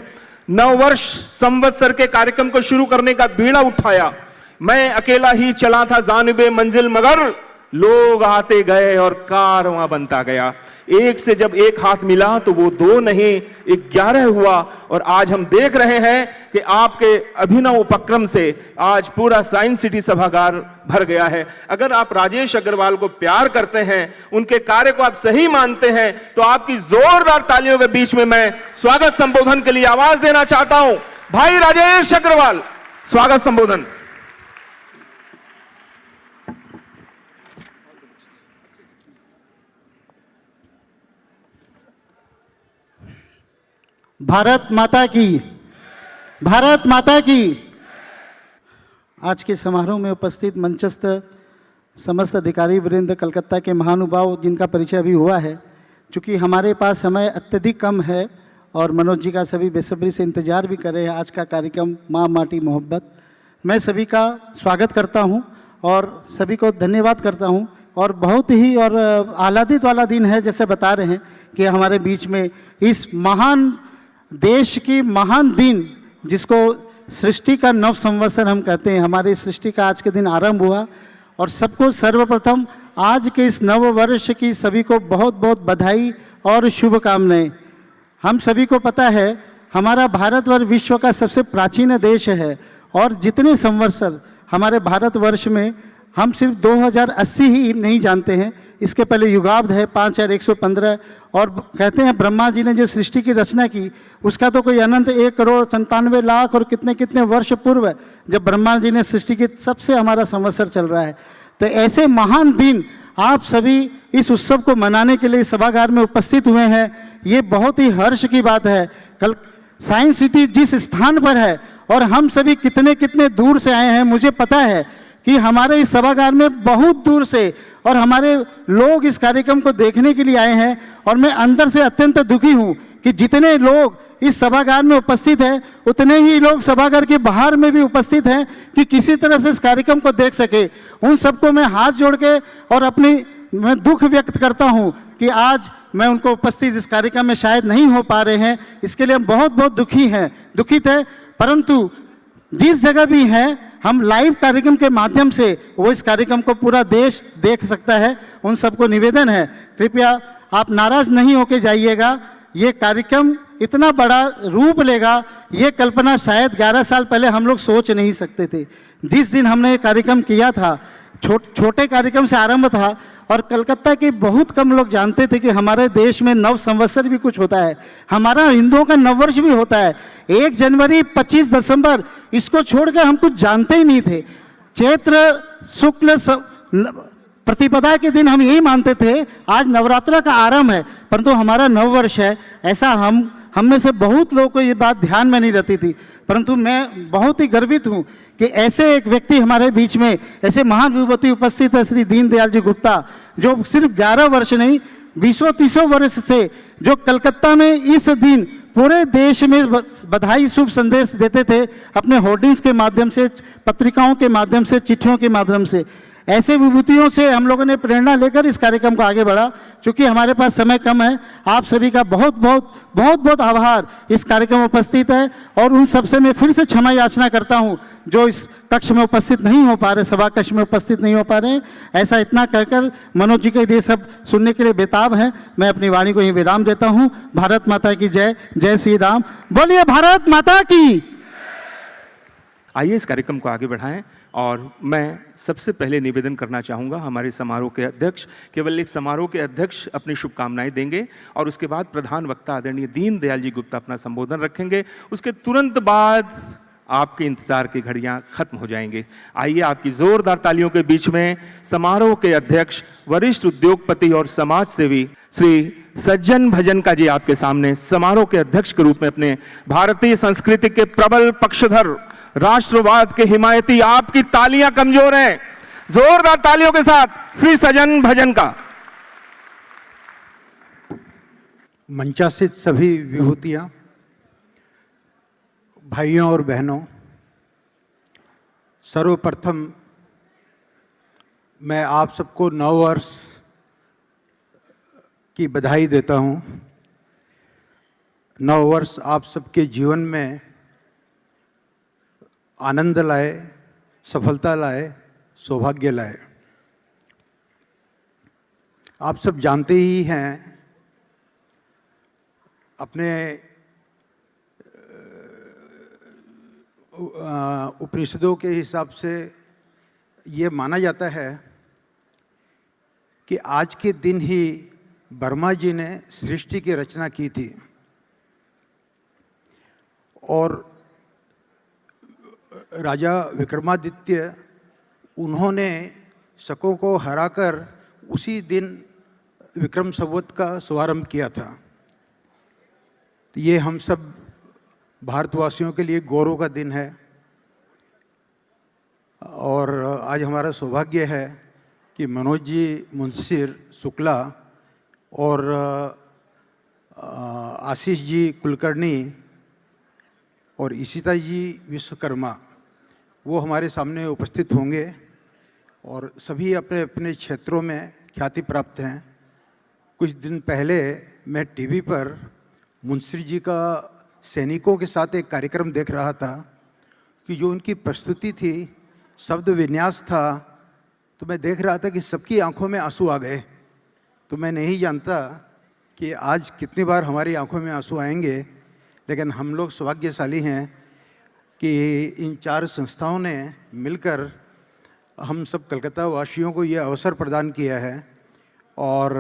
नववर्ष संवत्सर के कार्यक्रम को शुरू करने का बीड़ा उठाया। मैं अकेला ही चला था जानिबे मंजिल, मगर लोग आते गए और कारवां बनता गया। एक से जब एक हाथ मिला तो वो 2 नहीं 11 हुआ और आज हम देख रहे हैं कि आपके अभिनव उपक्रम से आज पूरा साइंस सिटी सभागार भर गया है। अगर आप राजेश अग्रवाल को प्यार करते हैं, उनके कार्य को आप सही मानते हैं, तो आपकी जोरदार तालियों के बीच में मैं स्वागत संबोधन के लिए आवाज देना चाहता हूं। भाई राजेश अग्रवाल, स्वागत संबोधन। भारत माता की, भारत माता की। आज के समारोह में उपस्थित मंचस्थ समस्त अधिकारी वृंद, कलकत्ता के महानुभाव जिनका परिचय अभी हुआ है, चूँकि हमारे पास समय अत्यधिक कम है और मनोज जी का सभी बेसब्री से इंतजार भी कर रहे हैं आज का कार्यक्रम माँ माटी मोहब्बत। मैं सभी का स्वागत करता हूँ और सभी को धन्यवाद करता हूँ और बहुत ही और आह्लादित वाला दिन है, जैसे बता रहे हैं कि हमारे बीच में इस महान देश की महान दिन, जिसको सृष्टि का नव संवत्सर हम कहते हैं, हमारी सृष्टि का आज के दिन आरंभ हुआ और सबको सर्वप्रथम आज के इस नव वर्ष की सभी को बहुत बहुत बधाई और शुभकामनाएं। हम सभी को पता है हमारा भारतवर्ष विश्व का सबसे प्राचीन देश है और जितने संवत्सर हमारे भारतवर्ष में, हम सिर्फ 2080 ही नहीं जानते हैं, इसके पहले युगाब्द है 5115 और कहते हैं ब्रह्मा जी ने जो सृष्टि की रचना की उसका तो कोई अनंत 1,97,00,000 और कितने कितने वर्ष पूर्व जब ब्रह्मा जी ने सृष्टि की, सबसे हमारा संवत्सर चल रहा है। तो ऐसे महान दिन आप सभी इस उत्सव को मनाने के लिए सभागार में उपस्थित हुए हैं, ये बहुत ही हर्ष की बात है। कल साइंस सिटी जिस स्थान पर है और हम सभी कितने कितने दूर से आए हैं, मुझे पता है कि हमारे इस सभागार में बहुत दूर से और हमारे लोग इस कार्यक्रम को देखने के लिए आए हैं और मैं अंदर से अत्यंत दुखी हूं कि जितने लोग इस सभागार में उपस्थित हैं उतने ही लोग सभागार के बाहर में भी उपस्थित हैं कि किसी तरह से इस कार्यक्रम को देख सके। उन सबको मैं हाथ जोड़ के और मैं दुख व्यक्त करता हूं कि आज मैं उनको उपस्थित इस कार्यक्रम में शायद नहीं हो पा रहे हैं, इसके लिए हम बहुत बहुत दुखित है। परंतु जिस जगह भी हैं, हम लाइव कार्यक्रम के माध्यम से वो इस कार्यक्रम को पूरा देश देख सकता है। उन सबको निवेदन है, कृपया आप नाराज नहीं होके जाइएगा। ये कार्यक्रम इतना बड़ा रूप लेगा, ये कल्पना शायद 11 साल पहले हम लोग सोच नहीं सकते थे। जिस दिन हमने ये कार्यक्रम किया था, छोटे कार्यक्रम से आरंभ था और कलकत्ता के बहुत कम लोग जानते थे कि हमारे देश में नव संवत्सर भी कुछ होता है, हमारा हिंदुओं का नववर्ष भी होता है। 1 जनवरी 25 दिसंबर इसको छोड़कर हम कुछ जानते ही नहीं थे। चैत्र शुक्ल प्रतिपदा के दिन हम यही मानते थे आज नवरात्र का आरंभ है, परंतु हमारा नववर्ष है। ऐसा हम में से बहुत लोगों को ये बात ध्यान में नहीं रहती थी, परंतु मैं बहुत ही गर्वित हूँ कि ऐसे एक व्यक्ति हमारे बीच में, ऐसे महान विभूति उपस्थित है श्री दीनदयाल जी गुप्ता, जो सिर्फ 11 वर्ष नहीं 20-30 वर्ष से जो कलकत्ता में इस दिन पूरे देश में बधाई शुभ संदेश देते थे अपने होर्डिंग्स के माध्यम से, पत्रिकाओं के माध्यम से, चिट्ठियों के माध्यम से। ऐसे विभूतियों से हम लोगों ने प्रेरणा लेकर इस कार्यक्रम को आगे बढ़ा। चूँकि हमारे पास समय कम है, आप सभी का बहुत बहुत आभार इस कार्यक्रम में उपस्थित है और उन सबसे मैं फिर से क्षमा याचना करता हूं जो इस कक्ष में उपस्थित नहीं हो पा रहे, सभा कक्ष में उपस्थित नहीं हो पा रहे हैं। ऐसा इतना कहकर मनोज जी के लिए सब सुनने के लिए बेताब हैं। मैं अपनी वाणी को यही विराम देता हूं। भारत माता की जय, जय श्री राम, बोलिए भारत माता की। आइए इस कार्यक्रम को आगे बढ़ाएं और मैं सबसे पहले निवेदन करना चाहूँगा, हमारे समारोह के अध्यक्ष, केवल एक समारोह के अध्यक्ष अपनी शुभकामनाएं देंगे और उसके बाद प्रधान वक्ता आदरणीय दीनदयाल जी गुप्ता अपना संबोधन रखेंगे। उसके तुरंत बाद आपके इंतजार की घड़ियां खत्म हो जाएंगे। आइए आपकी जोरदार तालियों के बीच में समारोह के अध्यक्ष, वरिष्ठ उद्योगपति और समाज सेवी श्री सज्जन भजन का जी आपके सामने समारोह के अध्यक्ष के रूप में अपने भारतीय संस्कृति के प्रबल पक्षधर, राष्ट्रवाद के हिमायती, आपकी तालियां कमजोर हैं, जोरदार तालियों के साथ श्री सज्जन भजन का। मंचासीत सभी विभूतियां, भाइयों और बहनों, सर्वप्रथम मैं आप सबको नव वर्ष की बधाई देता हूं। नव वर्ष आप सबके जीवन में आनंद लाए, सफलता लाए, सौभाग्य लाए। आप सब जानते ही हैं, अपने उपनिषदों के हिसाब से ये माना जाता है कि आज के दिन ही ब्रह्मा जी ने सृष्टि की रचना की थी और राजा विक्रमादित्य उन्होंने शकों को हराकर उसी दिन विक्रम संवत का शुभारंभ किया था। तो ये हम सब भारतवासियों के लिए गौरव का दिन है और आज हमारा सौभाग्य है कि मनोज जी मुंशिर शुक्ला और आशीष जी कुलकर्णी और ईशिता जी विश्वकर्मा वो हमारे सामने उपस्थित होंगे और सभी अपने अपने क्षेत्रों में ख्याति प्राप्त हैं। कुछ दिन पहले मैं टीवी पर मुंशिर जी का सैनिकों के साथ एक कार्यक्रम देख रहा था कि जो उनकी प्रस्तुति थी, शब्द विन्यास था, तो मैं देख रहा था कि सबकी आंखों में आंसू आ गए। तो मैं नहीं जानता कि आज कितनी बार हमारी आंखों में आंसू आएंगे, लेकिन हम लोग सौभाग्यशाली हैं कि इन 4 संस्थाओं ने मिलकर हम सब कलकत्ता वासियों को ये अवसर प्रदान किया है और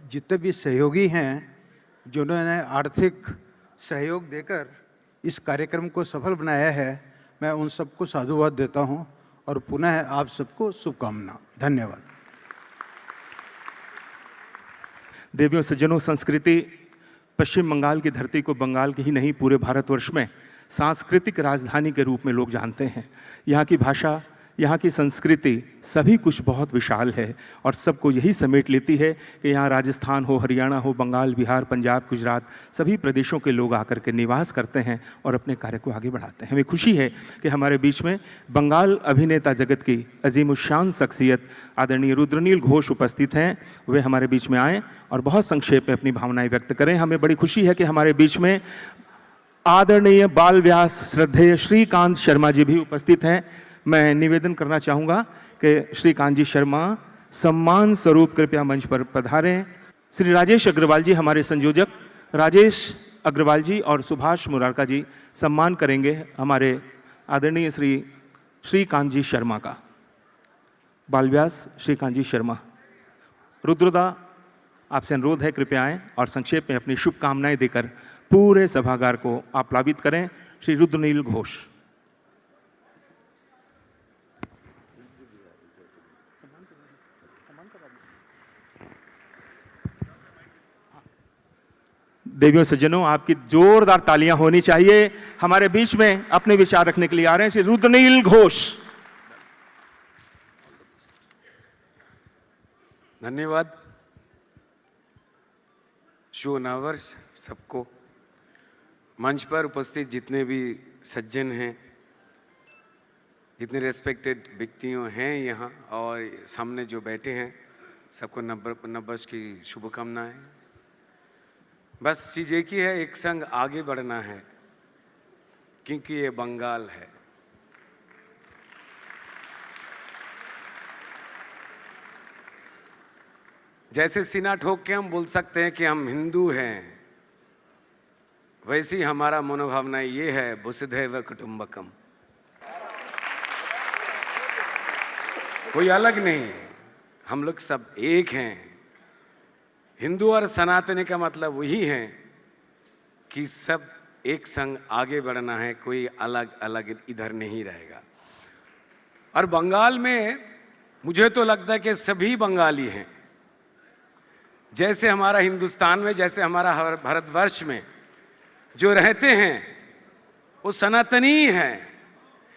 जितने भी सहयोगी हैं जिन्होंने आर्थिक सहयोग देकर इस कार्यक्रम को सफल बनाया है, मैं उन सबको साधुवाद देता हूं और पुनः आप सबको शुभकामना। धन्यवाद। देवियों सज्जनों, संस्कृति पश्चिम बंगाल की धरती को बंगाल की ही नहीं पूरे भारतवर्ष में सांस्कृतिक राजधानी के रूप में लोग जानते हैं। यहाँ की भाषा, यहाँ की संस्कृति सभी कुछ बहुत विशाल है और सबको यही समेट लेती है कि यहाँ राजस्थान हो, हरियाणा हो, बंगाल, बिहार, पंजाब, गुजरात, सभी प्रदेशों के लोग आकर के निवास करते हैं और अपने कार्य को आगे बढ़ाते हैं। हमें खुशी है कि हमारे बीच में बंगाल अभिनेता जगत की अजीमुशान शख्सियत आदरणीय रुद्रनील घोष उपस्थित हैं। वे हमारे बीच में आएँ और बहुत संक्षेप में अपनी भावनाएं व्यक्त करें। हमें बड़ी खुशी है कि हमारे बीच में आदरणीय बाल व्यास श्रद्धेय श्रीकांत शर्मा जी भी उपस्थित हैं। मैं निवेदन करना चाहूँगा कि श्रीकांत जी शर्मा सम्मान स्वरूप कृपया मंच पर पधारें। श्री राजेश अग्रवाल जी, हमारे संयोजक राजेश अग्रवाल जी और सुभाष मुरारका जी सम्मान करेंगे हमारे आदरणीय श्रीकांत जी शर्मा का। बाल व्यास श्रीकांत जी शर्मा। रुद्रदा, आपसे अनुरोध है कृपया आएँ और संक्षेप में अपनी शुभकामनाएं देकर पूरे सभागार को आप्लावित करें। श्री रुद्रनील घोष। देवियों सज्जनों, आपकी जोरदार तालियां होनी चाहिए। हमारे बीच में अपने विचार रखने के लिए आ रहे हैं श्री रुद्रनील घोष। धन्यवाद। शुभ नववर्ष सबको। मंच पर उपस्थित जितने भी सज्जन हैं, जितने रेस्पेक्टेड व्यक्तियों हैं यहाँ और सामने जो बैठे हैं, सबको नववर्ष की शुभकामनाएं। बस चीज़ एक ही है, एक संग आगे बढ़ना है, क्योंकि ये बंगाल है। जैसे सीना ठोक के हम बोल सकते हैं कि हम हिंदू हैं, वैसे ही हमारा मनोभावना ये है, वसुधैव कुटुंबकम। कोई अलग नहीं है, हम लोग सब एक हैं। हिंदू और सनातनी का मतलब वही है कि सब एक संग आगे बढ़ना है, कोई अलग अलग इधर नहीं रहेगा। और बंगाल में मुझे तो लगता है कि सभी बंगाली हैं। जैसे हमारा हिंदुस्तान में, जैसे हमारा भारतवर्ष में जो रहते हैं वो सनातनी हैं।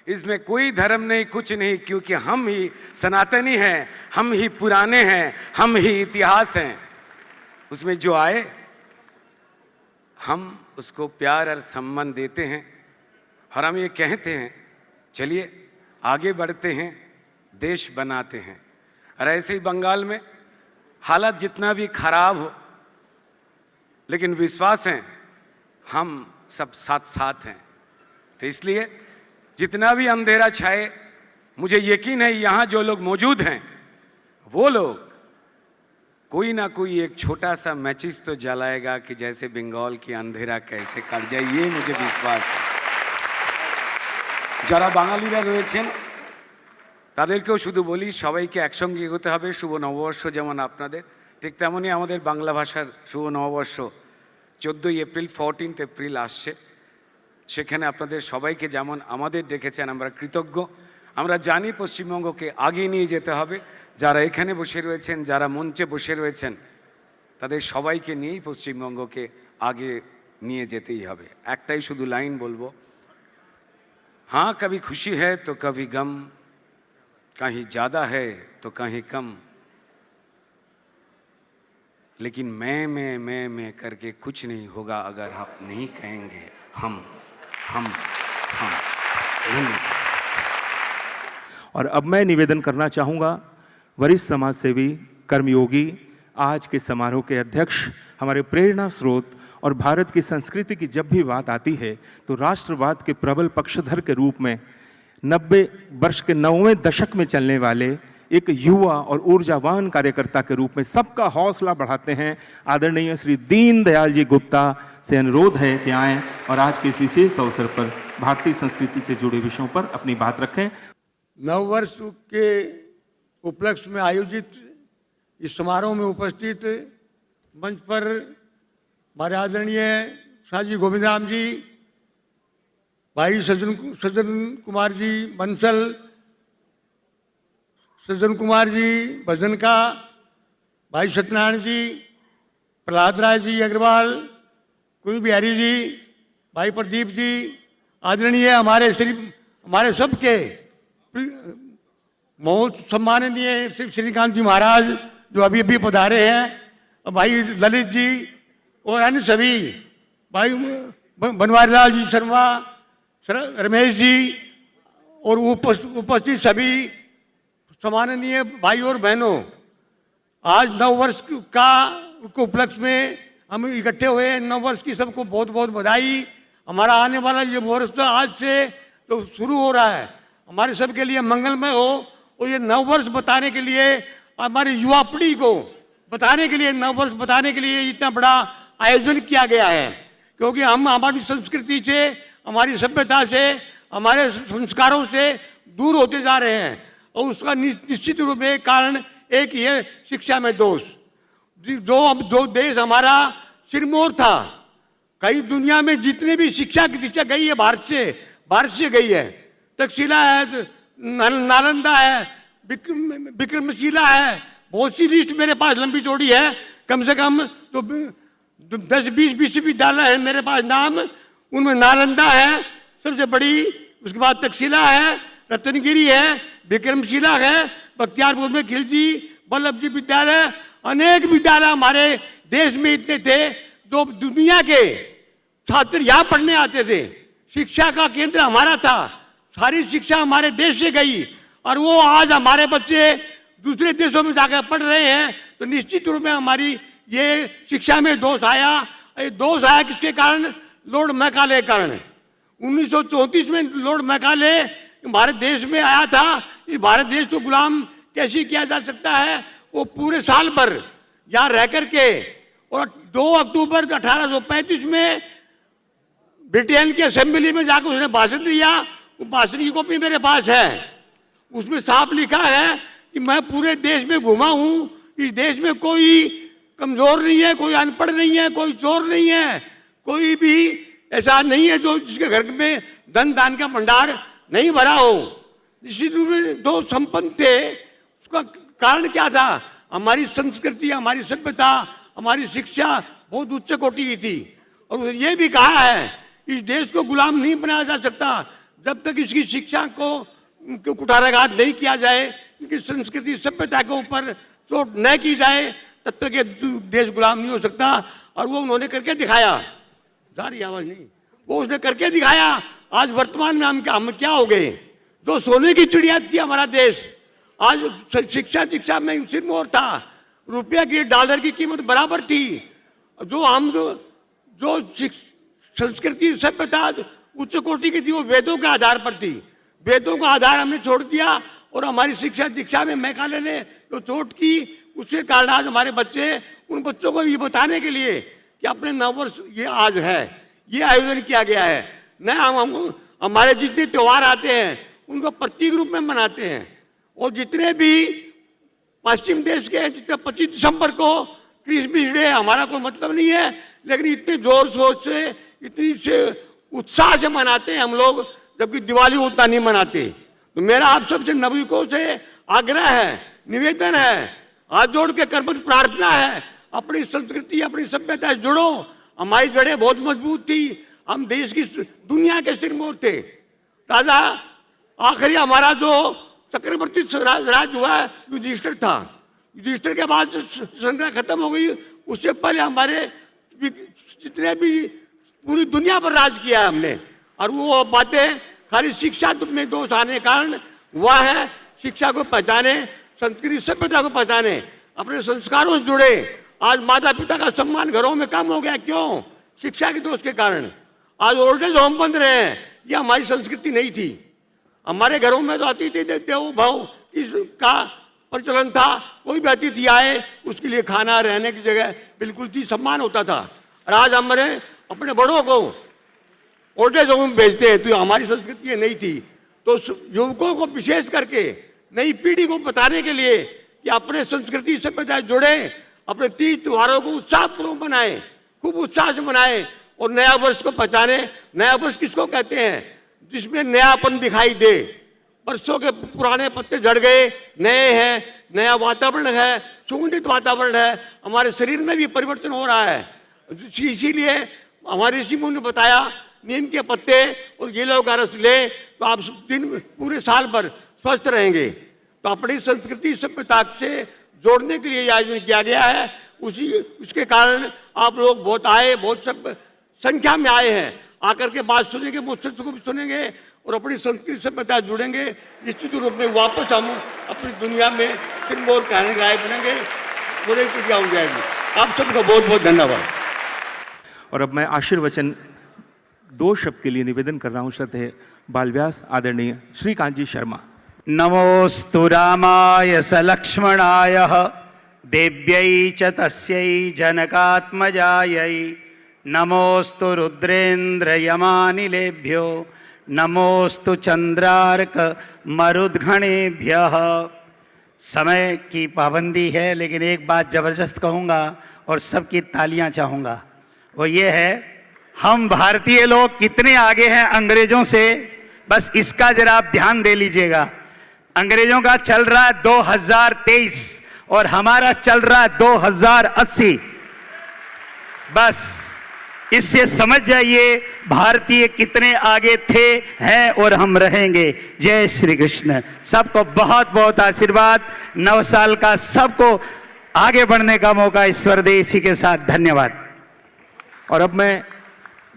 इसमें कोई धर्म नहीं, कुछ नहीं, क्योंकि हम ही सनातनी हैं, हम ही पुराने हैं, हम ही इतिहास हैं। उसमें जो आए हम उसको प्यार और सम्मान देते हैं और हम ये कहते हैं चलिए आगे बढ़ते हैं, देश बनाते हैं। और ऐसे ही बंगाल में हालत जितना भी खराब हो, लेकिन विश्वास है हम सब साथ साथ हैं। तो इसलिए जितना भी अंधेरा छाए, मुझे यकीन है यहाँ जो लोग मौजूद हैं वो लोग कोई ना कोई एक छोटा सा मैचिस तो जलाएगा कि जैसे बंगाल की अंधेरा कैसे काट जाए, ये मुझे विश्वास है। যারা বাঙালিরা রয়েছেন তাদেরকেও শুধু বলি সবাইকে একসঙ্গে এগোতে হবে। শুভ নববর্ষ যেমন আপনাদের, ঠিক তেমনই আমাদের বাংলা ভাষার শুভ নববর্ষ 14 এপ্রিল 14 এপ্রিল আসছে। সেখানে আপনাদের সবাইকে যেমন আমাদের ডেকেছেন আমরা কৃতজ্ঞ। আমরা জানি পশ্চিমবঙ্গকে আগে নিয়ে যেতে হবে। যারা এখানে বসে রয়েছেন, যারা মঞ্চে বসে রয়েছেন, তাদের সবাইকে নিয়েই পশ্চিমবঙ্গকে আগে নিয়ে যেতেই হবে। একটাই শুধু লাইন বলবো, हाँ कभी खुशी है तो कभी गम, कहीं ज़्यादा है तो कहीं कम, लेकिन मैं करके कुछ नहीं होगा अगर आप नहीं कहेंगे हम। और अब मैं निवेदन करना चाहूँगा वरिष्ठ समाज सेवी, कर्मयोगी, आज के समारोह के अध्यक्ष, हमारे प्रेरणा स्रोत और भारत की संस्कृति की जब भी बात आती है तो राष्ट्रवाद के प्रबल पक्षधर के रूप में 90 वर्ष के 9वें दशक में चलने वाले एक युवा और ऊर्जावान कार्यकर्ता के रूप में सबका हौसला बढ़ाते हैं आदरणीय श्री दीनदयाल जी गुप्ता से अनुरोध है कि आएं और आज के इस विशेष अवसर पर भारतीय संस्कृति से जुड़े विषयों पर अपनी बात रखें। नववर्ष के उपलक्ष्य में आयोजित इस समारोह में उपस्थित मंच पर हमारे आदरणीय शाहजी गोविंद राम जी, भाई सज्जन कुमार जी बंसल, सज्जन कुमार जी भजन का, भाई सत्यनारायण जी, प्रहलाद राय जी अग्रवाल, कुल बिहारी जी, भाई प्रदीप जी, आदरणीय हमारे सबके बहुत सम्माननीय श्री श्रीकांत जी महाराज जो अभी अभी पधारे हैं, भाई ललित जी और अन्य सभी, भाई बनवारीलाल जी शर्मा, रमेश जी और उपस्थित सभी सम्माननीय भाई और बहनों, आज नववर्ष का उपलक्ष्य में हम इकट्ठे हुए। नववर्ष की सबको बहुत बहुत बधाई। हमारा आने वाला ये वर्ष तो आज से तो शुरू हो रहा है, हमारे सबके लिए मंगलमय हो। और ये नववर्ष बताने के लिए, हमारी युवा पीढ़ी को बताने के लिए, नववर्ष बताने के लिए इतना बड़ा आयोजन किया गया है, क्योंकि हम हमारी संस्कृति से, हमारी सभ्यता से, हमारे संस्कारों से दूर होते जा रहे हैं। और उसका निश्चित रूप में कारण एक ही है, शिक्षा में दोष। जो देश हमारा सिरमौर था, कई दुनिया में जितने भी शिक्षा की दिशा गई है भारत से गई है। तक्षशिला है, नालंदा है, विक्रमशिला है, बहुत सी लिस्ट मेरे पास लंबी चौड़ी है। कम से कम तो 10-20 विश्वविद्यालय है मेरे पास नाम, उनमें नालंदा है सबसे बड़ी, उसके बाद तक्षशिला है, रत्नगिरी है, विक्रमशिला है, बख्तियारपुर में खिलजी, वल्लभ जी विद्यालय, अनेक विद्यालय हमारे देश में इतने थे जो दुनिया के छात्र यहाँ पढ़ने आते थे। शिक्षा का केंद्र हमारा था, सारी शिक्षा हमारे देश से गई और वो आज हमारे बच्चे दूसरे देशों में जाकर पढ़ रहे हैं। तो निश्चित रूप में हमारी ये शिक्षा में दोष आया। ये दोष आया किसके कारण? लॉर्ड मैकाले के कारण। 1934 में लॉर्ड मैकाले भारत देश में आया था। इस भारत देश को गुलाम कैसे किया जा सकता है? वो पूरे साल भर यहाँ रह करके, और 2 अक्टूबर 1835 में ब्रिटेन की असेंबली में जाकर उसने भाषण दिया। वो भाषण की कॉपी मेरे पास है, उसमें साफ लिखा है कि मैं पूरे देश में घूमा हूँ, इस देश में कोई कमजोर नहीं है, कोई अनपढ़ नहीं है, कोई चोर नहीं है, कोई भी ऐसा नहीं है जो जिसके घर में धन दान का भंडार नहीं भरा हो। निश्चित रूप में दो संपन्न थे। उसका कारण क्या था? हमारी संस्कृति, हमारी सभ्यता, हमारी शिक्षा बहुत उच्च कोटि की थी। और ये भी कहा है इस देश को गुलाम नहीं बनाया जा सकता जब तक इसकी शिक्षा को कुठाराघात नहीं किया जाए, इनकी संस्कृति सभ्यता के ऊपर चोट न की जाए, तब तक ये देश गुलाम नहीं हो सकता। और वो उन्होंने करके दिखाया। जा रही आवाज नहीं? वो उसने करके दिखाया। आज वर्तमान में हम क्या हो गए? जो सोने की चिड़िया थी हमारा देश, आज शिक्षा में सिरमौर था। रुपया की डॉलर की कीमत बराबर थी। जो संस्कृति सभ्यता उच्च कोटि की थी वो वेदों के आधार पर थी। वेदों का आधार हमने छोड़ दिया और हमारी शिक्षा दीक्षा में मैकाले ने जो चोट की, उसके कारण आज हमारे बच्चे, उन बच्चों को ये बताने के लिए कि अपने नववर्ष ये आज है, ये आयोजन किया गया है। न हम हमारे जितने त्यौहार आते हैं उनको प्रतीक रूप में मनाते हैं। और जितने भी पश्चिम देश के जितने 25 दिसंबर को क्रिसमस डे, हमारा कोई मतलब नहीं है, लेकिन इतने जोर शोर से, इतनी से उत्साह से मनाते हैं हम लोग, जबकि दिवाली उतना नहीं मनाते। तो मेरा आप सबसे नागरिकों से आग्रह है, निवेदन है, हाथ जोड़ के कर्मठ प्रार्थना है, अपनी संस्कृति अपनी सभ्यता से जुड़ो। हमारी जड़ें बहुत मजबूत थी, हम देश की दुनिया के सिरमौर थे। राजा आखिरी हमारा जो चक्रवर्ती राज हुआ युधिष्ठिर था। युधिष्ठिर के बाद श्रृंखला खत्म हो गई, उससे पहले हमारे जितने भी पूरी दुनिया पर राज किया है हमने। और वो बातें खाली शिक्षा में दोष आने के कारण हुआ है। शिक्षा को पहचाने, संस्कृति सभ्यता को पहचाने, अपने संस्कारों से जुड़े। आज माता पिता का सम्मान घरों में कम हो गया, क्यों? शिक्षा के दोष के कारण। आज ओल्ड एज होम बंद रहे हैं, ये हमारी संस्कृति नहीं थी। हमारे घरों में तो अतिथि देवो भव इसका प्रचलन था। कोई भी अतिथि आए उसके लिए खाना, रहने की जगह बिल्कुल थी, सम्मान होता था। और आज हमारे अपने बड़ों को ओल्ड एज होम भेजते हैं, तो हमारी संस्कृति ये नहीं थी। तो युवकों को विशेष करके नई पीढ़ी को बताने के लिए कि अपने संस्कृति सभ्यता जुड़े, अपने तीज त्योहारों को उत्साहपूर्वक मनाएं, खूब उत्साह से मनाएं और नया वर्ष को पहचाने। नया वर्ष किसको कहते हैं? जिसमें नयापन दिखाई दे। वर्षों के पुराने पत्ते झड़ गए, नए हैं, नया वातावरण है, सुगंधित वातावरण है, हमारे शरीर में भी परिवर्तन हो रहा है। इसीलिए हमारे ऋषि मुनि ने बताया नीम के पत्ते और गिलों का रस ले तो आप दिन पूरे साल भर स्वस्थ रहेंगे। तो अपनी संस्कृति सभ्यता से जोड़ने के लिए आयोजन किया गया है। उसके कारण आप लोग बहुत आए, बहुत सब संख्या में आए हैं। आकर के बात सुनेंगे, मुझसे को भी सुनेंगे और अपनी संस्कृति सभ्यता जुड़ेंगे। निश्चित रूप में वापस हम अपनी दुनिया में सिरमौर कहने लायक बनेंगे, पूरी चिड़िया हो जाएगी। आप सबका बहुत बहुत धन्यवाद। और अब मैं आशीर्वचन 2 शब्द के लिए निवेदन कर रहा हूँ श्रद्धेय बालव्यास आदरणीय श्रीकांत जी शर्मा। नमोस्तु रामाय स लक्ष्मणाय देव्यै च तस्यै जनकात्मजायै नमोस्तु रुद्रेन्द्र यमानिलेभ्यो नमोस्तु चंद्रार्क मरुद्गणेभ्यः। समय की पाबंदी है, लेकिन एक बात जबरदस्त कहूँगा और सबकी तालियां चाहूँगा, वो ये है, हम भारतीय लोग कितने आगे हैं अंग्रेजों से, बस इसका जरा आप ध्यान दे लीजिएगा। अंग्रेजों का चल रहा है 2023 और हमारा चल रहा है 2080। बस इससे समझ जाइए भारतीय कितने आगे थे, हैं और हम रहेंगे। जय श्री कृष्ण। सबको बहुत बहुत आशीर्वाद। नव साल का सबको आगे बढ़ने का मौका ईश्वर दे। इसी के साथ धन्यवाद। और अब मैं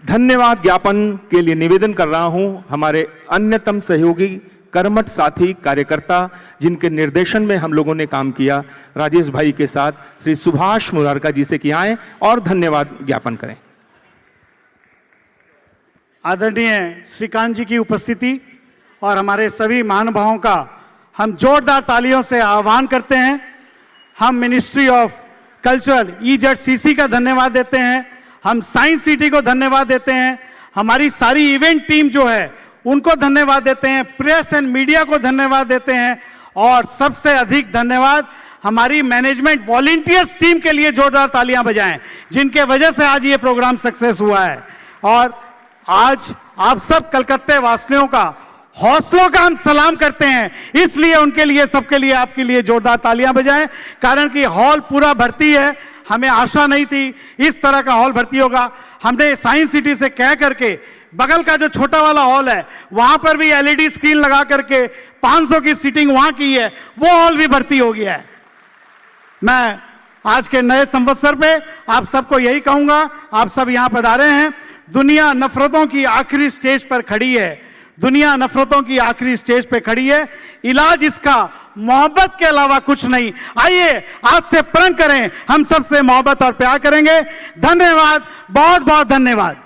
धन्यवाद ज्ञापन के लिए निवेदन कर रहा हूं हमारे अन्यतम सहयोगी, कर्मठ साथी, कार्यकर्ता, जिनके निर्देशन में हम लोगों ने काम किया, राजेश भाई के साथ श्री सुभाष मुरारका जी से कि आए और धन्यवाद ज्ञापन करें। आदरणीय श्रीकांत जी की उपस्थिति और हमारे सभी महानुभावों का हम जोरदार तालियों से आह्वान करते हैं। हम मिनिस्ट्री ऑफ कल्चरल EZCC का धन्यवाद देते हैं, हम साइंस सिटी को धन्यवाद देते हैं, हमारी सारी इवेंट टीम जो है उनको धन्यवाद देते हैं, प्रेस एंड मीडिया को धन्यवाद देते हैं और सबसे अधिक धन्यवाद हमारी मैनेजमेंट वॉलंटियर्स टीम के लिए जोरदार तालियां बजाएं, जिनके वजह से आज ये प्रोग्राम सक्सेस हुआ है। और आज आप सब कलकत्ते वासियों का हौसलों का हम सलाम करते हैं, इसलिए उनके लिए, सबके लिए, आपके लिए जोरदार तालियां बजाएं, कारण कि हॉल पूरा भर्ती है। हमें आशा नहीं थी इस तरह का हॉल भर्ती होगा। हमने साइंस सिटी से कह करके बगल का जो छोटा वाला हॉल है वहां पर भी LED स्क्रीन लगा करके 500 की सीटिंग वहां की है, वो हॉल भी भर्ती हो गया है। मैं आज के नए संवत्सर पे आप सबको यही कहूंगा, आप सब यहां पधारे हैं, दुनिया नफरतों की आखिरी स्टेज पर खड़ी है, दुनिया नफरतों की आखिरी स्टेज पे खड़ी है। इलाज इसका मोहब्बत के अलावा कुछ नहीं। आइए आज से प्रण करें, हम सबसे मोहब्बत और प्यार करेंगे। धन्यवाद, बहुत बहुत धन्यवाद।